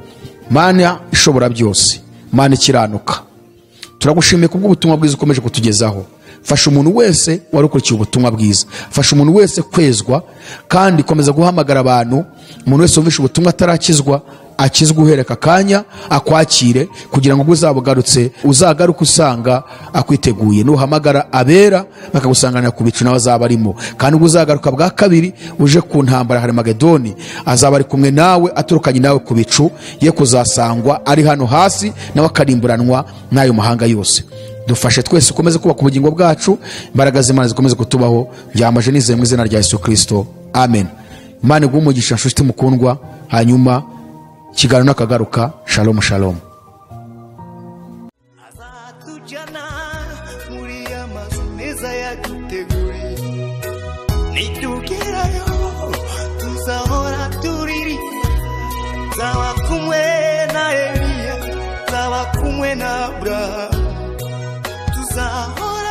Mana ishobora byose, Mana ikiranuka, turagushimiye kubw'ubutumwa bwiza ukomeje kutugezaho. Fasha umuntu wese warukurikiye ubutumwa bwiza, fasha umuntu wese kwezwa, kandi komeza guhamagara abantu. Umuntu wese wumvisha ubutumwa atarakizwa akizwe uhereka akanya akwakire kugira ngo uzabugarutse uzagaruke usanga akwiteguye. Nuhamagara abera bakagusanganira ku bicu nawe azaba arimo, kandi ubwo uzagaruka bwa kabiri uje ku ntambara Harimagedoni azaba ari kumwe nawe aturukanye nawe ku bicu, ye kuzasangwa ari hano hasi nawe akarimburanwa n'ayo mahanga yose. Dufashe twese ukomeze kubaka ubugingo bwacu, imbaraga z'Imana zikomeze kutubaho. Byamaje nizeye mu izina rya Yesu Kristo, amen. Imana iguhe umugisha nshuti mukundwa, hanyuma kiganiro nakagaruka. Shalom shalom. azatujyana muri amazu meza yaduteguriye, nitugerayo tuzahora turirimba, zaba kumwe na Eliya, zaba kumwe na Abrahamu, tuzahora